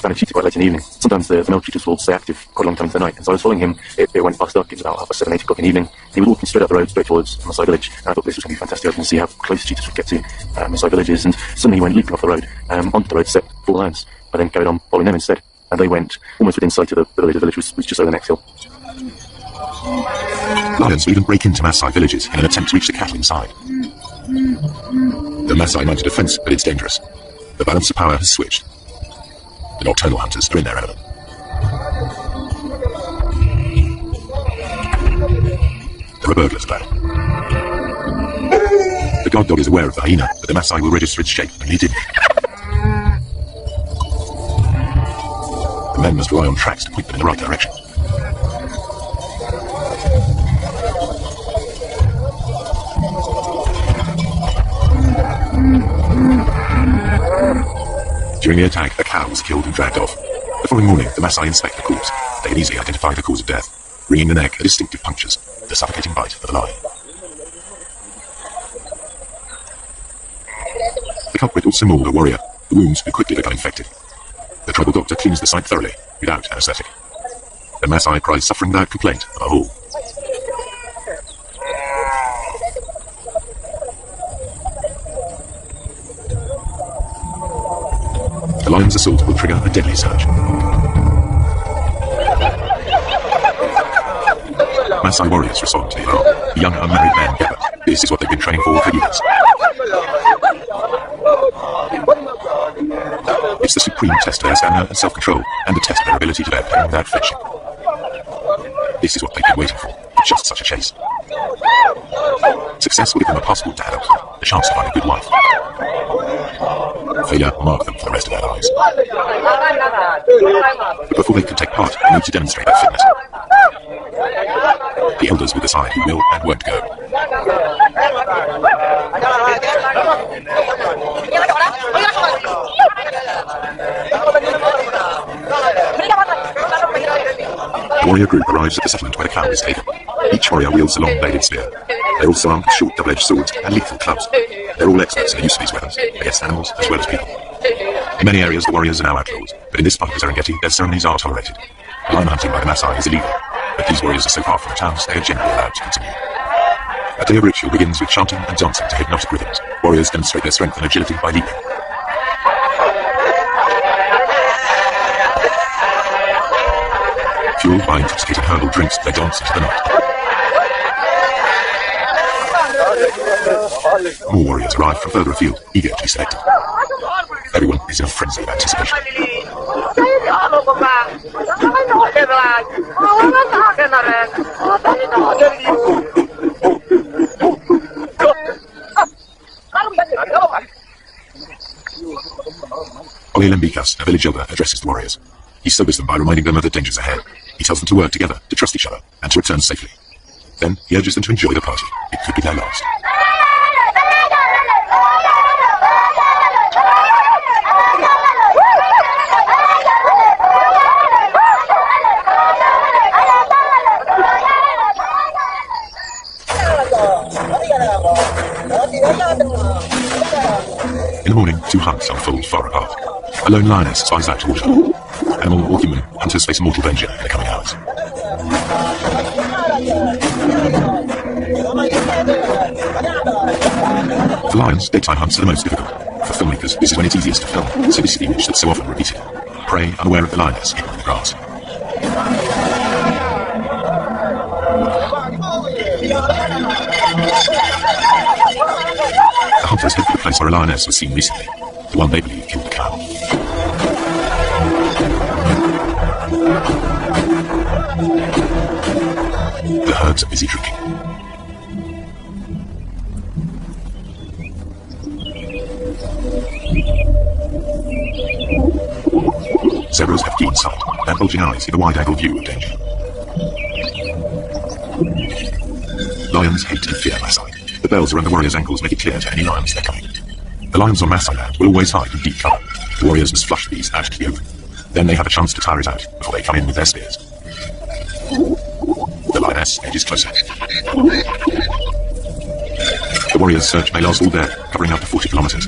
kind of cheated quite late in the evening. Sometimes the male cheetahs will stay active quite a long time into the night, and so I was following him. It went past dark. It was about 7, 8 o'clock in the evening. He was walking straight up the road, straight towards Masai village, and I thought this was going to be fantastic. I was going to see how close cheetahs would get to Masai villages, and suddenly he went leaping off the road onto the road, set 4 lions. I then carried on following them instead, and they went almost within sight of the village. The village was just over the next hill. Lions will even break into Maasai villages in an attempt to reach the cattle inside. The Maasai mounted a fence, but it's dangerous. The balance of power has switched. The nocturnal hunters are in their element. There are burglars about. The guard dog is aware of the hyena, but the Maasai will register its shape and lead in. The men must rely on tracks to point them in the right direction. During the attack, a cow was killed and dragged off. The following morning, the Maasai inspect the corpse. They can easily identify the cause of death. Ringing the neck are distinctive punctures, the suffocating bite of the lion. The culprit also mauled a warrior. The wounds would quickly become infected. The tribal doctor cleans the site thoroughly, without anesthetic. The Maasai cries suffering without complaint of a hole. The lion's assault will trigger a deadly surge. Maasai warriors respond to the alarm. The young unmarried men gather. This is what they've been training for years. It's the supreme test of their stamina and self-control, and the test of their ability to bear pain without flinching. This is what they've been waiting for, just such a chase. Success will give them a passport to adulthood, a chance to find a good wife. Failure will mark them for the rest of their lives. But before they can take part, they need to demonstrate their fitness. The elders will decide who will and won't go. The warrior group arrives at the settlement where the cow is taken. Each warrior wields a long-bladed spear. They're also armed with short double-edged swords and lethal clubs. They're all experts in the use of these weapons, against animals as well as people. In many areas, the warriors are now outlaws, but in this part of the Serengeti, their ceremonies are tolerated. Lion hunting by the Maasai is illegal, but these warriors are so far from the towns, they are generally allowed to continue. A day of ritual begins with chanting and dancing to hypnotic rhythms. Warriors demonstrate their strength and agility by leaping. Fueled by intoxicating herbal drinks, they dance into the night. More warriors arrive from further afield, eager to be selected. Everyone is in a frenzy of anticipation. Oyelembikas, a village elder, addresses the warriors. He sobers them by reminding them of the dangers ahead. He tells them to work together, to trust each other, and to return safely. Then he urges them to enjoy the party. It could be their last. In the morning, 2 hunts unfold far apart. A lone lioness spies out towards them. Animal or human, hunters face mortal danger in the coming hours. For lions, daytime hunts are the most difficult. For filmmakers, this is when it's easiest to film, so this is the image that's so often repeated. Prey unaware of the lioness hidden in the grass. The hunters head for the place where a lioness was seen recently, the one they believe killed the cow. The herds are busy drinking. Zebras have keen sight. Their bulging eyes give a wide-angle view of danger. Lions hate and fear Maasai. The bells around the warriors' ankles make it clear to any lions they're coming. The lions on Maasai land will always hide in deep cover. The warriors must flush these out to the open. Then they have a chance to tire it out before they come in with their spears. The lioness edges closer. The warriors' search may last all day, covering up to 40 kilometers.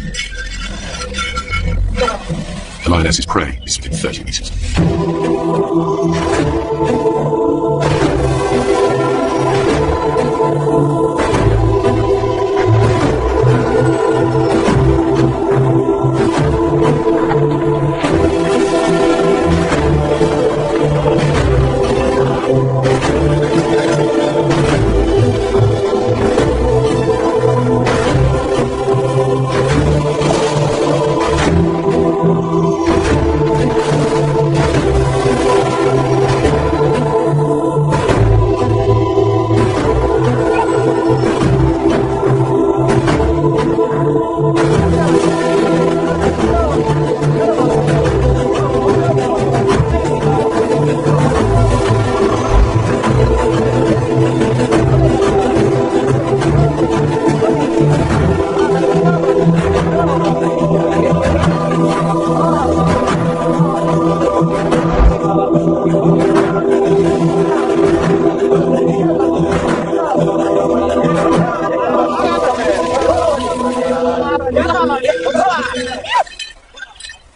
The lioness's prey is within 30 meters.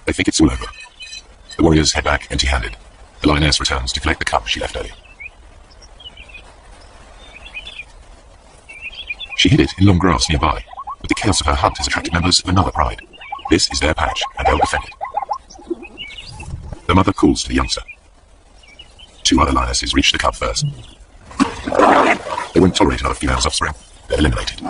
They think it's all over. The warriors head back empty-handed. The lioness returns to collect the cub she left earlier. She hid it in long grass nearby, but the chaos of her hunt has attracted members of another pride. This is their patch, and they'll defend it. The mother calls to the youngster. 2 other lionesses reach the cub first. They won't tolerate another female's offspring. They're eliminated.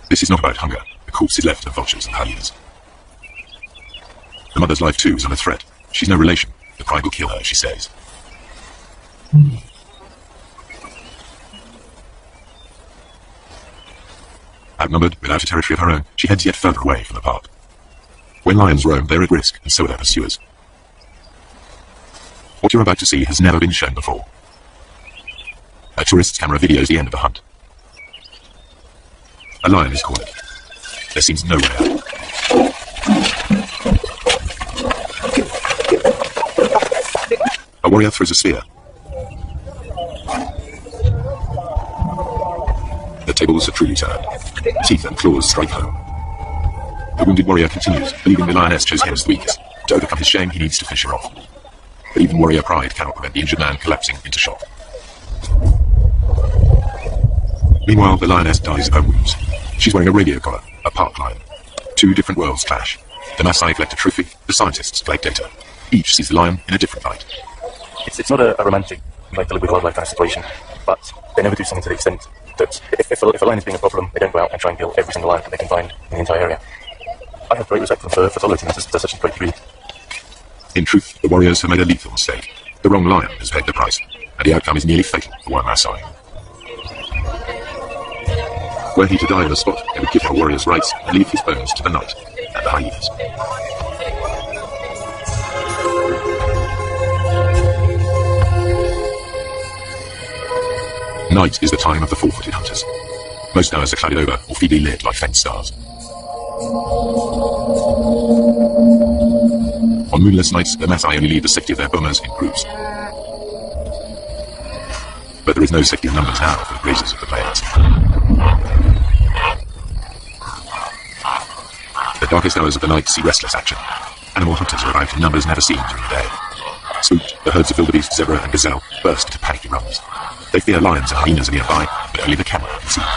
This is not about hunger. The corpse is left of vultures and hyenas. The mother's life too is under threat. She's no relation. The pride will kill her, she says. Outnumbered, without a territory of her own, she heads yet further away from the park. When lions roam, they're at risk, and so are their pursuers. What you're about to see has never been shown before. A tourist's camera videos the end of the hunt. A lion is cornered. There seems no way out. A warrior throws a spear. The tables are truly turned. Teeth and claws strike home. The wounded warrior continues, believing the lioness chose him as the weakest. To overcome his shame, he needs to finish her off. But even warrior pride cannot prevent the injured man collapsing into shock. Meanwhile, the lioness dies of her wounds. She's wearing a radio collar, a park lion. 2 different worlds clash. The Maasai collect a trophy, the scientists collect data. Each sees the lion in a different light. It's not a romantic, like to live with wildlife kind of situation, but they never do something to the extent that if a lion is being a problem, they don't go out and try and kill every single lion that they can find in the entire area. I have great respect for them for tolerating this to such a great degree. In truth, the warriors have made a lethal mistake. The wrong lion has paid the price, and the outcome is nearly fatal for one Maasai. Were he to die on the spot, they would give our warriors' rights and leave his bones to the night and the hyenas. Night is the time of the 4-footed hunters. Most hours are clouded over or feebly lit like faint stars. On moonless nights, the Maasai only leave the safety of their bomas in groups. But there is no safety in numbers now for the grazers of the plains. The darkest hours of the night see restless action. Animal hunters arrive in numbers never seen during the day. Spooked, the herds of wildebeest, zebra and gazelle burst into panicky runs. They fear lions and hyenas are nearby, but only the camera can see them.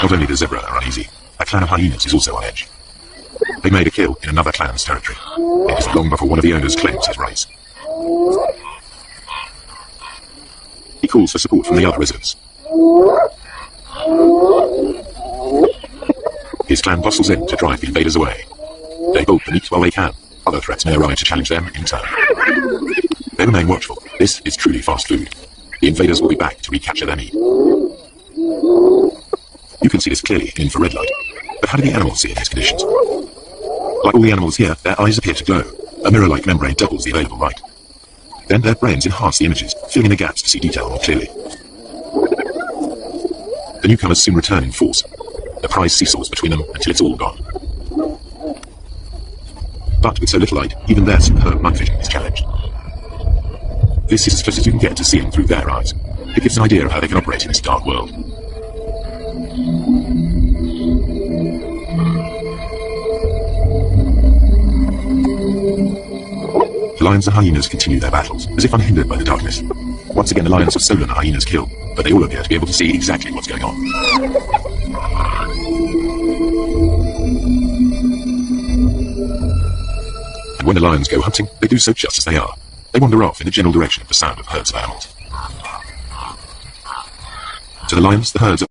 Not only the zebra are uneasy, a clan of hyenas is also on edge. They made a kill in another clan's territory. It isn't long before one of the owners claims his rights. He calls for support from the other residents. His clan bustles in to drive the invaders away. They bolt the meat while they can. Other threats may arrive to challenge them in turn. They remain watchful. This is truly fast food. The invaders will be back to recapture their meat. You can see this clearly in infrared light. But how do the animals see in these conditions? Like all the animals here, their eyes appear to glow. A mirror-like membrane doubles the available light. Then their brains enhance the images, filling in the gaps to see detail more clearly. The newcomers soon return in force. The prize seesaws between them until it's all gone. But with so little light, even their superb night vision is challenged. This is as close as you can get to seeing through their eyes. It gives an idea of how they can operate in this dark world. The lions and hyenas continue their battles, as if unhindered by the darkness. Once again the lions have stolen the hyenas' kill, but they all appear to be able to see exactly what's going on. And when the lions go hunting, they do so just as they are. They wander off in the general direction of the sound of herds of animals. To the lions, the herds are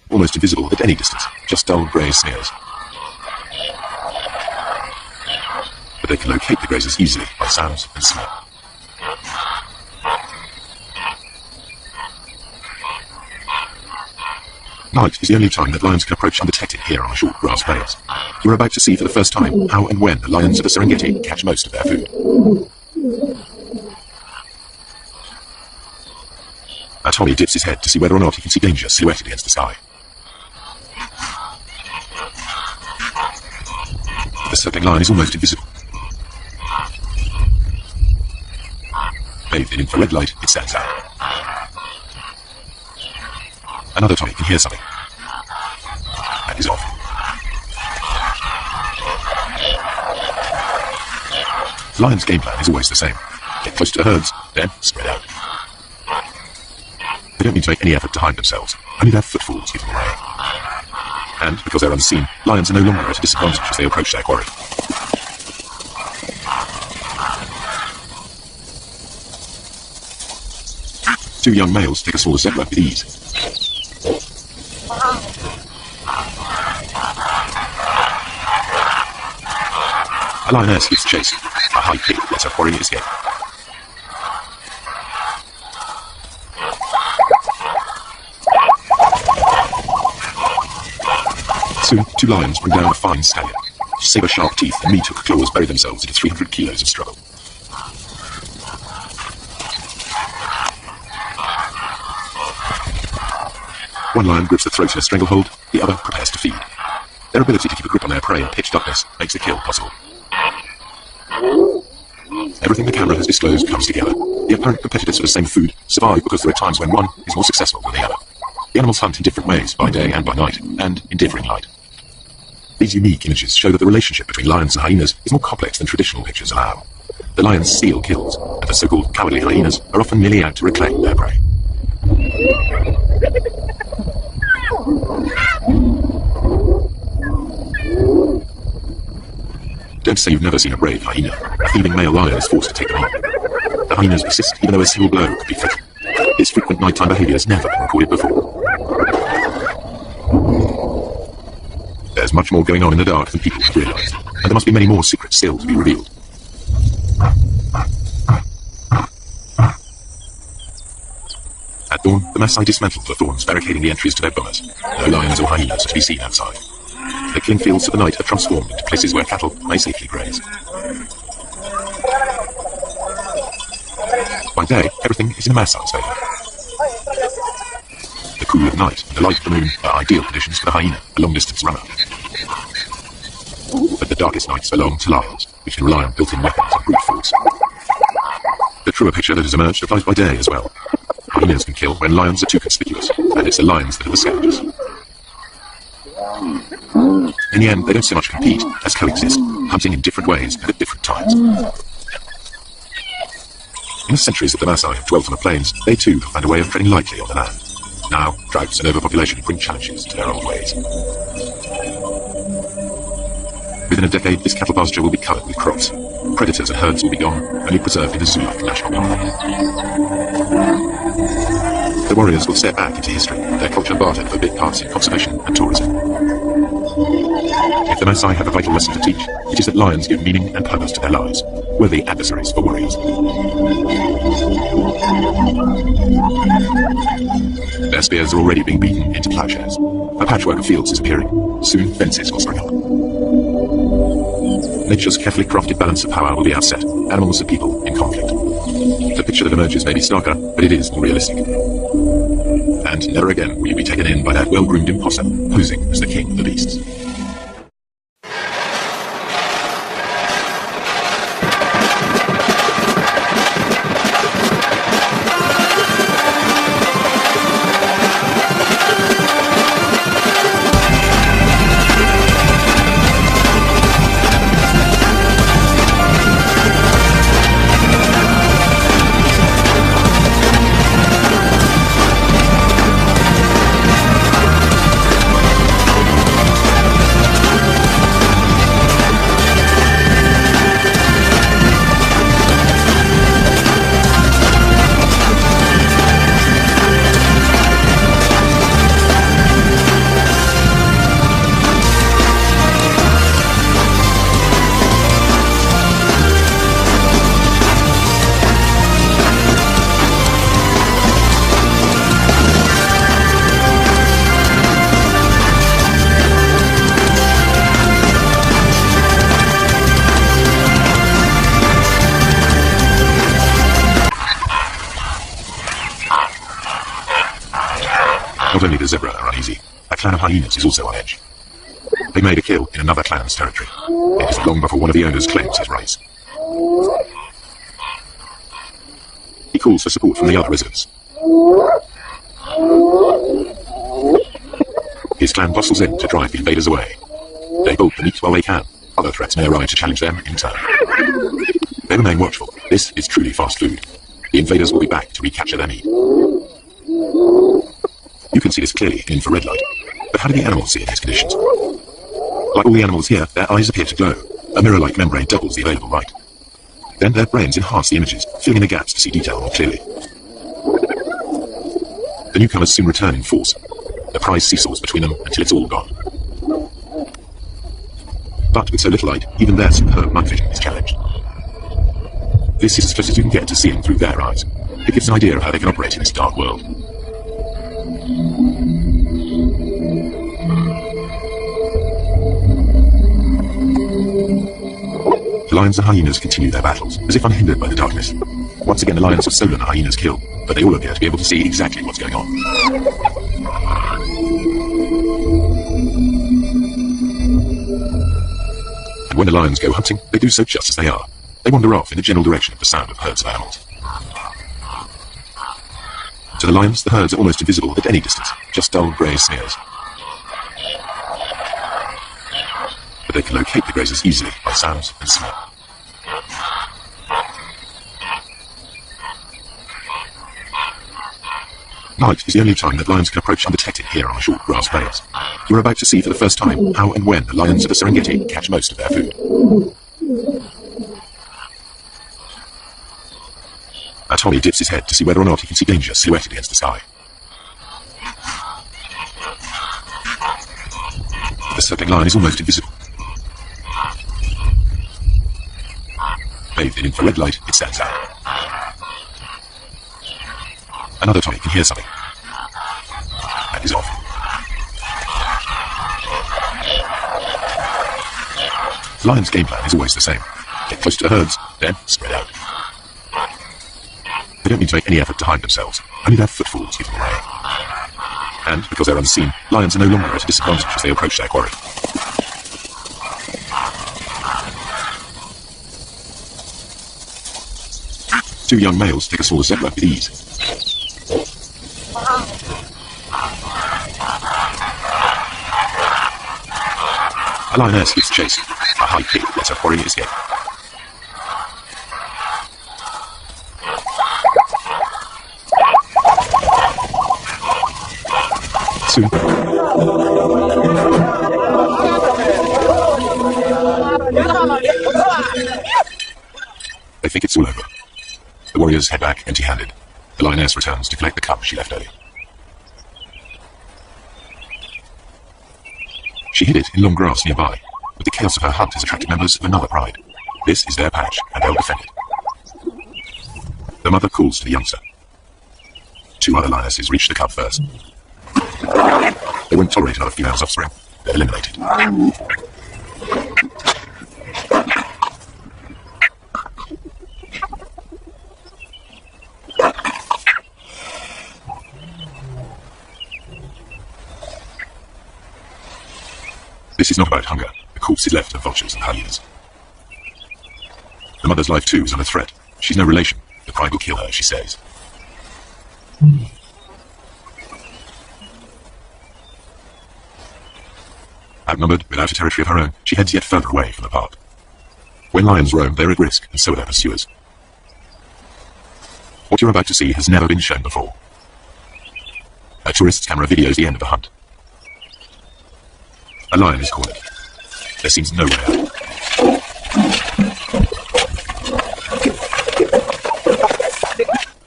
Almost invisible at any distance, just dull grey smears. But they can locate the grazers easily by sounds and smell. Night is the only time that lions can approach undetected here on the short grass plains. You are about to see for the first time how and when the lions of the Serengeti catch most of their food. Now Tommy dips his head to see whether or not he can see danger silhouetted against the sky. The circling line is almost invisible. Bathed in infrared light, it stands out. Another Tommy can hear something. And is off. The lion's game plan is always the same. Get close to the herds, then spread out. They don't need to make any effort to hide themselves, only their footfalls give them away. And, because they're unseen, lions are no longer at a disadvantage as they approach their quarry. Two young males take a smaller zebra with ease. A lioness gives chase. A high kick lets her quarry escape. Soon, two lions bring down a fine stallion. Saber-sharp teeth and meat-hook claws bury themselves into 300 kilos of struggle. One lion grips the throat in a stranglehold, the other prepares to feed. Their ability to keep a grip on their prey in pitch darkness makes the kill possible. Everything the camera has disclosed comes together. The apparent competitors for the same food survive because there are times when one is more successful than the other. The animals hunt in different ways, by day and by night, and in differing light. These unique images show that the relationship between lions and hyenas is more complex than traditional pictures allow. The lions steal kills, and the so-called cowardly hyenas are often merely out to reclaim their prey. Don't say you've never seen a brave hyena. A thieving male lion is forced to take them on. The hyenas persist even though a single blow could be fatal. Its frequent nighttime behaviour has never been recorded before. There's much more going on in the dark than people have realised, and there must be many more secrets still to be revealed. At dawn, the Maasai dismantled the thorns barricading the entries to their bomas. No lions or hyenas are to be seen outside. The killing fields of the night have transformed into places where cattle may safely graze. By day, everything is in the Maasai's favour. The cool of night and the light of the moon are ideal conditions for the hyena, a long-distance runner. But the darkest nights belong to lions, which can rely on built-in weapons and brute force. The truer picture that has emerged applies by day as well. Hyenas can kill when lions are too conspicuous, and it's the lions that are the scavengers. In the end, they don't so much compete as coexist, hunting in different ways and at different times. In the centuries that the Maasai have dwelt on the plains, they too have found a way of treading lightly on the land. Now, droughts and overpopulation bring challenges to their old ways. Within a decade, this cattle pasture will be covered with crops. Predators and herds will be gone, only preserved in the zoo-like national park. The warriors will step back into history, their culture bartered for big parts in conservation and tourism. If the Maasai have a vital lesson to teach, it is that lions give meaning and purpose to their lives. worthy adversaries for warriors. Their spears are already being beaten into plowshares. A patchwork of fields is appearing. Soon fences will spring up. Nature's carefully crafted balance of power will be outset, animals and people in conflict. The picture that emerges may be starker, but it is more realistic. And never again will you be taken in by that well-groomed imposter, posing as the king of the beasts. Not only the zebra are uneasy, a clan of hyenas is also on edge. They made a kill in another clan's territory. It is long before one of the owners claims his rights. He calls for support from the other residents. His clan bustles in to drive the invaders away. They bolt the meat while they can. Other threats may arrive to challenge them in turn. They remain watchful. This is truly fast food. The invaders will be back to recapture their meat. You can see this clearly in infrared light. But how do the animals see it in these conditions? Like all the animals here, their eyes appear to glow. A mirror-like membrane doubles the available light. Then their brains enhance the images, filling in the gaps to see detail more clearly. The newcomers soon return in force. The prize seesaws between them until it's all gone. But with so little light, even their superb night vision is challenged. This is as close as you can get to seeing through their eyes. It gives an idea of how they can operate in this dark world. The lions and hyenas continue their battles, as if unhindered by the darkness. Once again the lions have stolen the hyena's kill, but they all appear to be able to see exactly what's going on. And when the lions go hunting, they do so just as they are. They wander off in the general direction of the sound of herds of animals. To the lions, the herds are almost invisible at any distance, just dull grey smears. But they can locate the grazers easily by sounds and smell. Night is the only time that lions can approach undetected here on the short grass plains. You are about to see for the first time how and when the lions of the Serengeti catch most of their food. Tommy dips his head to see whether or not he can see danger silhouetted against the sky. The circling line is almost invisible. Bathed in infrared light, it stands out. Another Tommy can hear something. And is off. The lion's game plan is always the same. Get close to the herds, then spread out. They don't need to make any effort to hide themselves. Only their footfalls give them away. And, because they're unseen, lions are no longer at a disadvantage as they approach their quarry. Two young males take a smaller zebra with ease. A lioness gives chase. A high kick lets her quarry escape. Soon. They think it's all over. The warriors head back empty-handed. The lioness returns to collect the cub she left earlier. She hid it in long grass nearby, but the chaos of her hunt has attracted members of another pride. This is their patch, and they'll defend it. The mother calls to the youngster. 2 other lionesses reach the cub first. They won't tolerate another female's offspring. They're eliminated. This is not about hunger. The corpse is left of vultures and hyenas. The mother's life too is under threat. She's no relation. The pride will kill her, she says. Outnumbered, without a territory of her own, she heads yet further away from the park. When lions roam, they're at risk, and so are their pursuers. What you're about to see has never been shown before. A tourist's camera videos the end of the hunt. A lion is cornered. There seems no way out.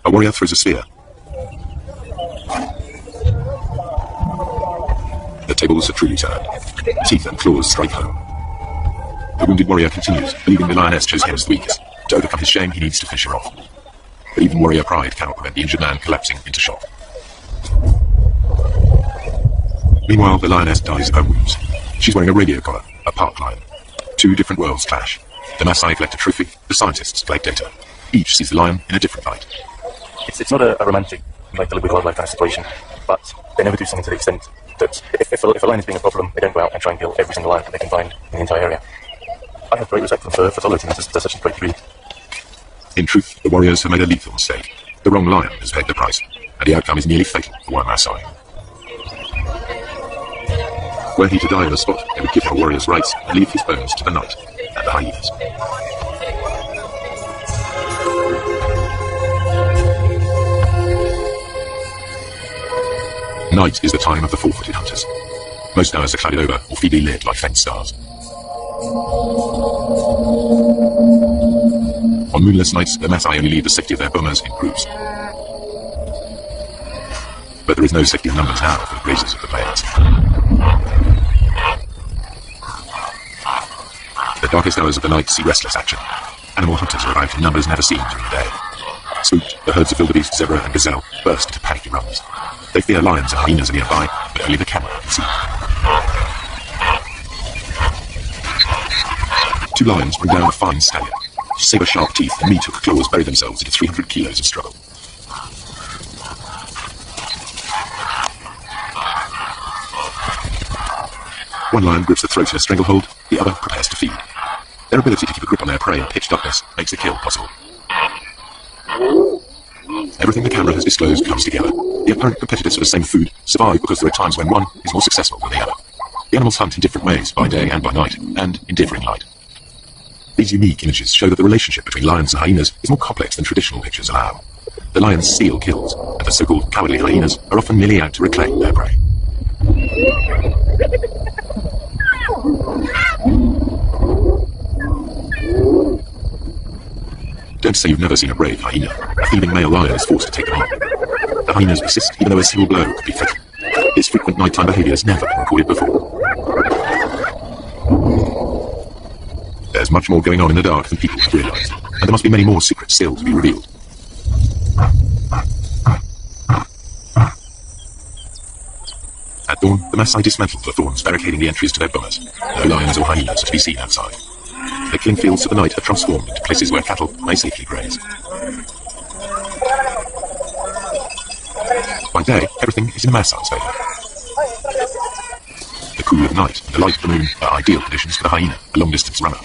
A warrior throws a spear. The tables are truly turned. Teeth and claws strike home. The wounded warrior continues, believing the lioness chose him as the weakest. To overcome his shame, he needs to finish her off. But even warrior pride cannot prevent the injured man collapsing into shock. Meanwhile, the lioness dies of her wounds. She's wearing a radio collar, a park lion. 2 different worlds clash. The Maasai collect a trophy, the scientists collect data. Each sees the lion in a different light. It's not a romantic, like the live with wildlife kind of situation, but they never do something to the extent that if a lion is being a problem, they don't go out and try and kill every single lion that they can find in the entire area. I have great respect for them for tolerating this to such a great degree. In truth, the warriors have made a lethal mistake. The wrong lion has paid the price, and the outcome is nearly fatal for one Maasai. Were he to die on the spot, they would give him a warrior's rights and leave his bones to the night and the hyenas. Night is the time of the 4-footed hunters. Most hours are clouded over or feebly lit like faint stars. On moonless nights, the Maasai only leave the safety of their bomas in groups. But there is no safety in numbers now for the grazers of the plains. The darkest hours of the night see restless action. Animal hunters are about in numbers never seen during the day. Spooked, the herds of wildebeest, zebra and gazelle burst into panicky runs. They fear lions and hyenas are nearby, but only the camera can see. 2 lions bring down a fine stallion. Saber-sharp teeth and meat-hook claws bury themselves into 300 kilos of struggle. One lion grips the throat in a stranglehold, the other prepares to feed. Their ability to keep a grip on their prey in pitch darkness makes the kill possible. Everything the camera has disclosed comes together. The apparent competitors for the same food survive because there are times when one is more successful than the other. The animals hunt in different ways, by day and by night, and in differing light. These unique images show that the relationship between lions and hyenas is more complex than traditional pictures allow. The lions steal kills, and the so-called cowardly hyenas are often merely out to reclaim their prey. Don't say you've never seen a brave hyena. A thieving male lion is forced to take them on. The hyenas persist even though a single blow could be fatal. Its frequent nighttime behavior has never been recorded before. There's much more going on in the dark than people have realized, and there must be many more secrets still to be revealed. At dawn, the Maasai dismantled the thorns barricading the entries to their bomas. No lions or hyenas are to be seen outside. The killing fields of the night are transformed into places where cattle may safely graze. By day, everything is in the Maasai's favour. The cool of night and the light of the moon are ideal conditions for the hyena, a long-distance runner.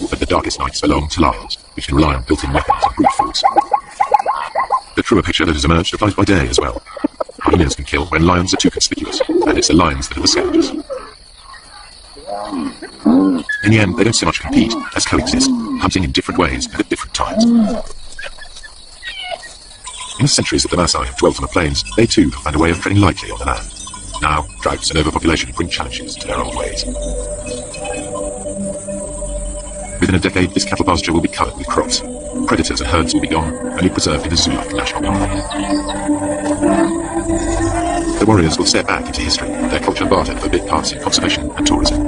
But the darkest nights belong to lions, which can rely on built-in weapons and brute force. The truer picture that has emerged applies by day as well. Hyenas can kill when lions are too conspicuous, and it's the lions that are the scavengers. In the end, they don't so much compete as coexist, hunting in different ways and at different times. In the centuries that the Maasai have dwelt on the plains, they too have found a way of treading lightly on the land. Now, droughts and overpopulation bring challenges to their old ways. Within a decade, this cattle pasture will be covered with crops. Predators and herds will be gone, only preserved in a zoo-like national park. The warriors will step back into history, their culture bartered for bit parts in conservation and tourism.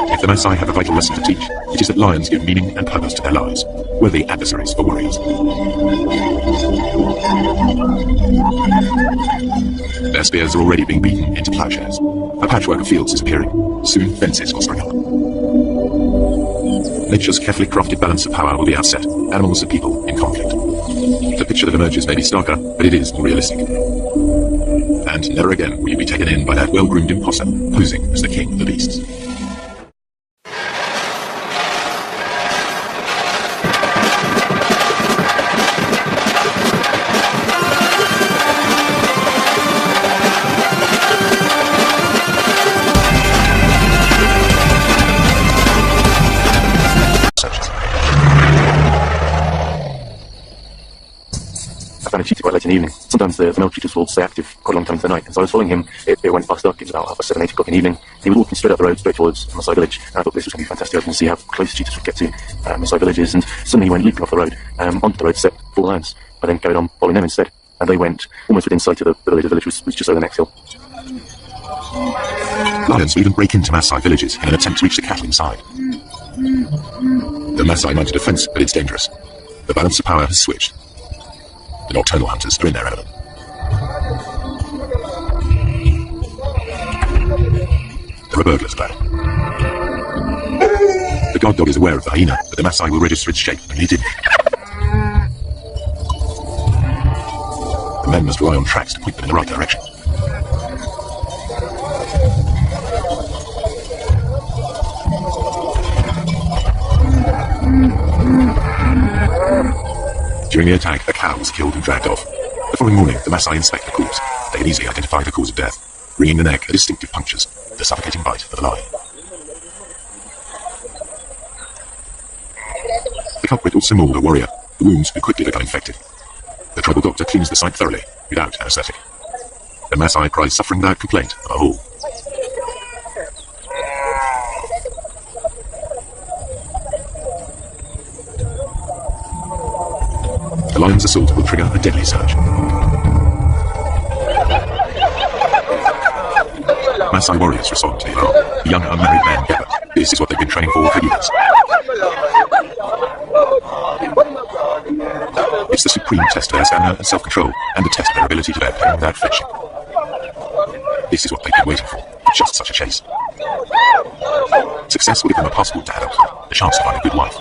If the Maasai have a vital lesson to teach. It is that lions give meaning and purpose to their lives, worthy adversaries for warriors. Their spears are already being beaten into plowshares. A patchwork of fields is appearing. Soon fences will spring up. Nature's carefully crafted balance of power will be outset, animals and people in conflict. The picture that emerges may be starker, but it is more realistic. And never again will you be taken in by that well-groomed imposter, posing as the king of the beasts. I found him cheated quite late in the evening. Sometimes the male cheetahs will stay active quite a long time into the night, and so I was following him. It went past dark. It was about 7, 8 o'clock in the evening. He was walking straight up the road, straight towards Maasai village, and I thought this was going to be fantastic. I was going to see how close cheetahs would get to Maasai villages, and suddenly he went leaping off the road, onto the road, set 4 lions. I then carried on following them instead, and they went almost within sight of the village. The village was just over the next hill. Lions will even break into Maasai villages in an attempt to reach the cattle inside. The Maasai mounted a fence, but it's dangerous. The balance of power has switched. The nocturnal hunters are in their element. There are burglars about. The guard dog is aware of the hyena, but the Maasai will register its shape and lead in. The men must rely on tracks to point them in the right direction. During the attack, a cow was killed and dragged off. The following morning, the Maasai inspect the corpse. They can easily identify the cause of death. Wringing the neck are distinctive punctures, the suffocating bite of the lion. The culprit also mauled a warrior. The wounds would quickly become infected. The tribal doctor cleans the site thoroughly, without anesthetic. The Maasai cries suffering without complaint above all. The lion's assault will trigger a deadly surge. Maasai warriors respond to the alarm. The young unmarried men gather. This is what they've been training for years. It's the supreme test of their stamina and self-control, and the test of their ability to bear pain without flinching. This is what they've been waiting for, just such a chase. Success will give them a passport to adulthood, the chance to find a good wife.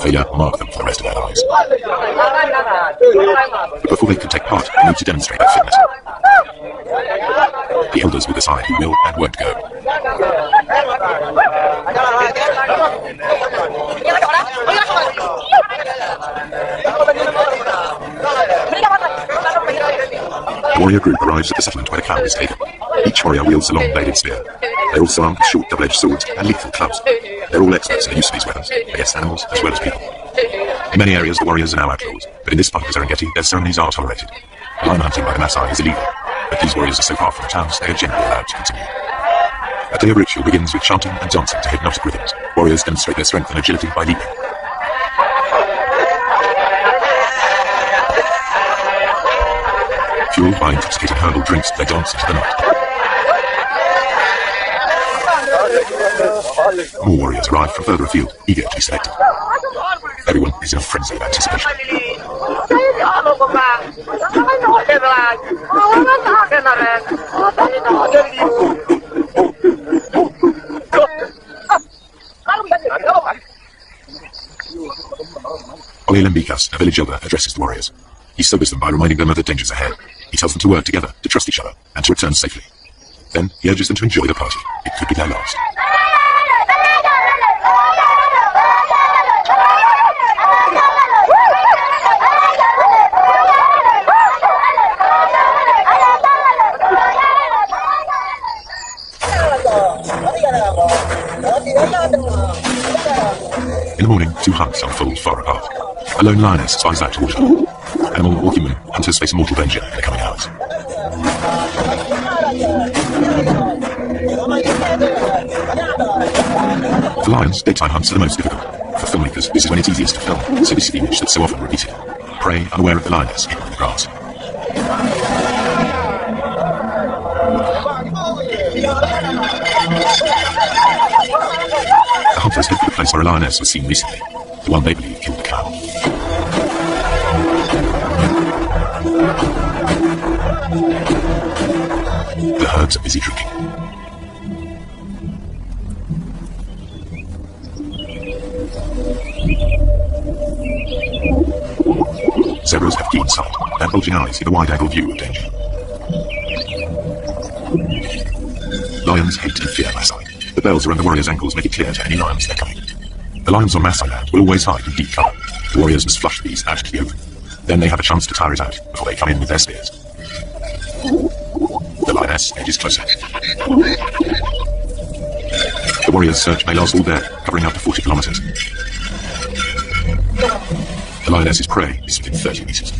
Failure will mark them for the rest of their lives. But before they can take part, they need to demonstrate their fitness. The elders will decide who will and won't go. The warrior group arrives at the settlement where the cow is taken. Each warrior wields a long-bladed spear. They're also armed with short double-edged swords and lethal clubs. They're all experts in the use of these weapons, against animals as well as people. In many areas, the warriors are now outlaws, but in this part of the Serengeti, their ceremonies are tolerated. Lion hunting by the Maasai is illegal, but these warriors are so far from the towns, they are generally allowed to continue. A day of ritual begins with chanting and dancing to hypnotic rhythms. Warriors demonstrate their strength and agility by leaping. Fueled by intoxicating herbal drinks, they dance into the night. More warriors arrive from further afield, eager to be selected. Everyone is in a frenzy of anticipation. Ole Lembikas, a village elder, addresses the warriors. He sobers them by reminding them of the dangers ahead. He tells them to work together, to trust each other, and to return safely. Then he urges them to enjoy the party. It could be their last. In the morning, 2 hunts unfold far apart. A lone lioness spies out towards them. Animal or human, hunters face mortal danger in the coming hours. For lions, daytime hunts are the most difficult. For filmmakers, this is when it's easiest to film, so this is the image that's so often repeated. Prey unaware of the lioness hidden in the grass. hunters head for the place where a lioness was seen recently, the one they believe killed the cow. The herds are busy drinking. Zebras have keen sight. Their bulging eyes give a wide-angle view of danger. Lions hate and fear Maasai. The bells around the warriors' ankles make it clear to any lions they're coming. The lions on Maasai land will always hide in deep cover. The warriors must flush the beast out to the open. Then they have a chance to tire it out before they come in with their spears. The lioness edges closer. The warriors' search may last all day, covering up to 40 kilometers. The lioness's prey is within 30 meters.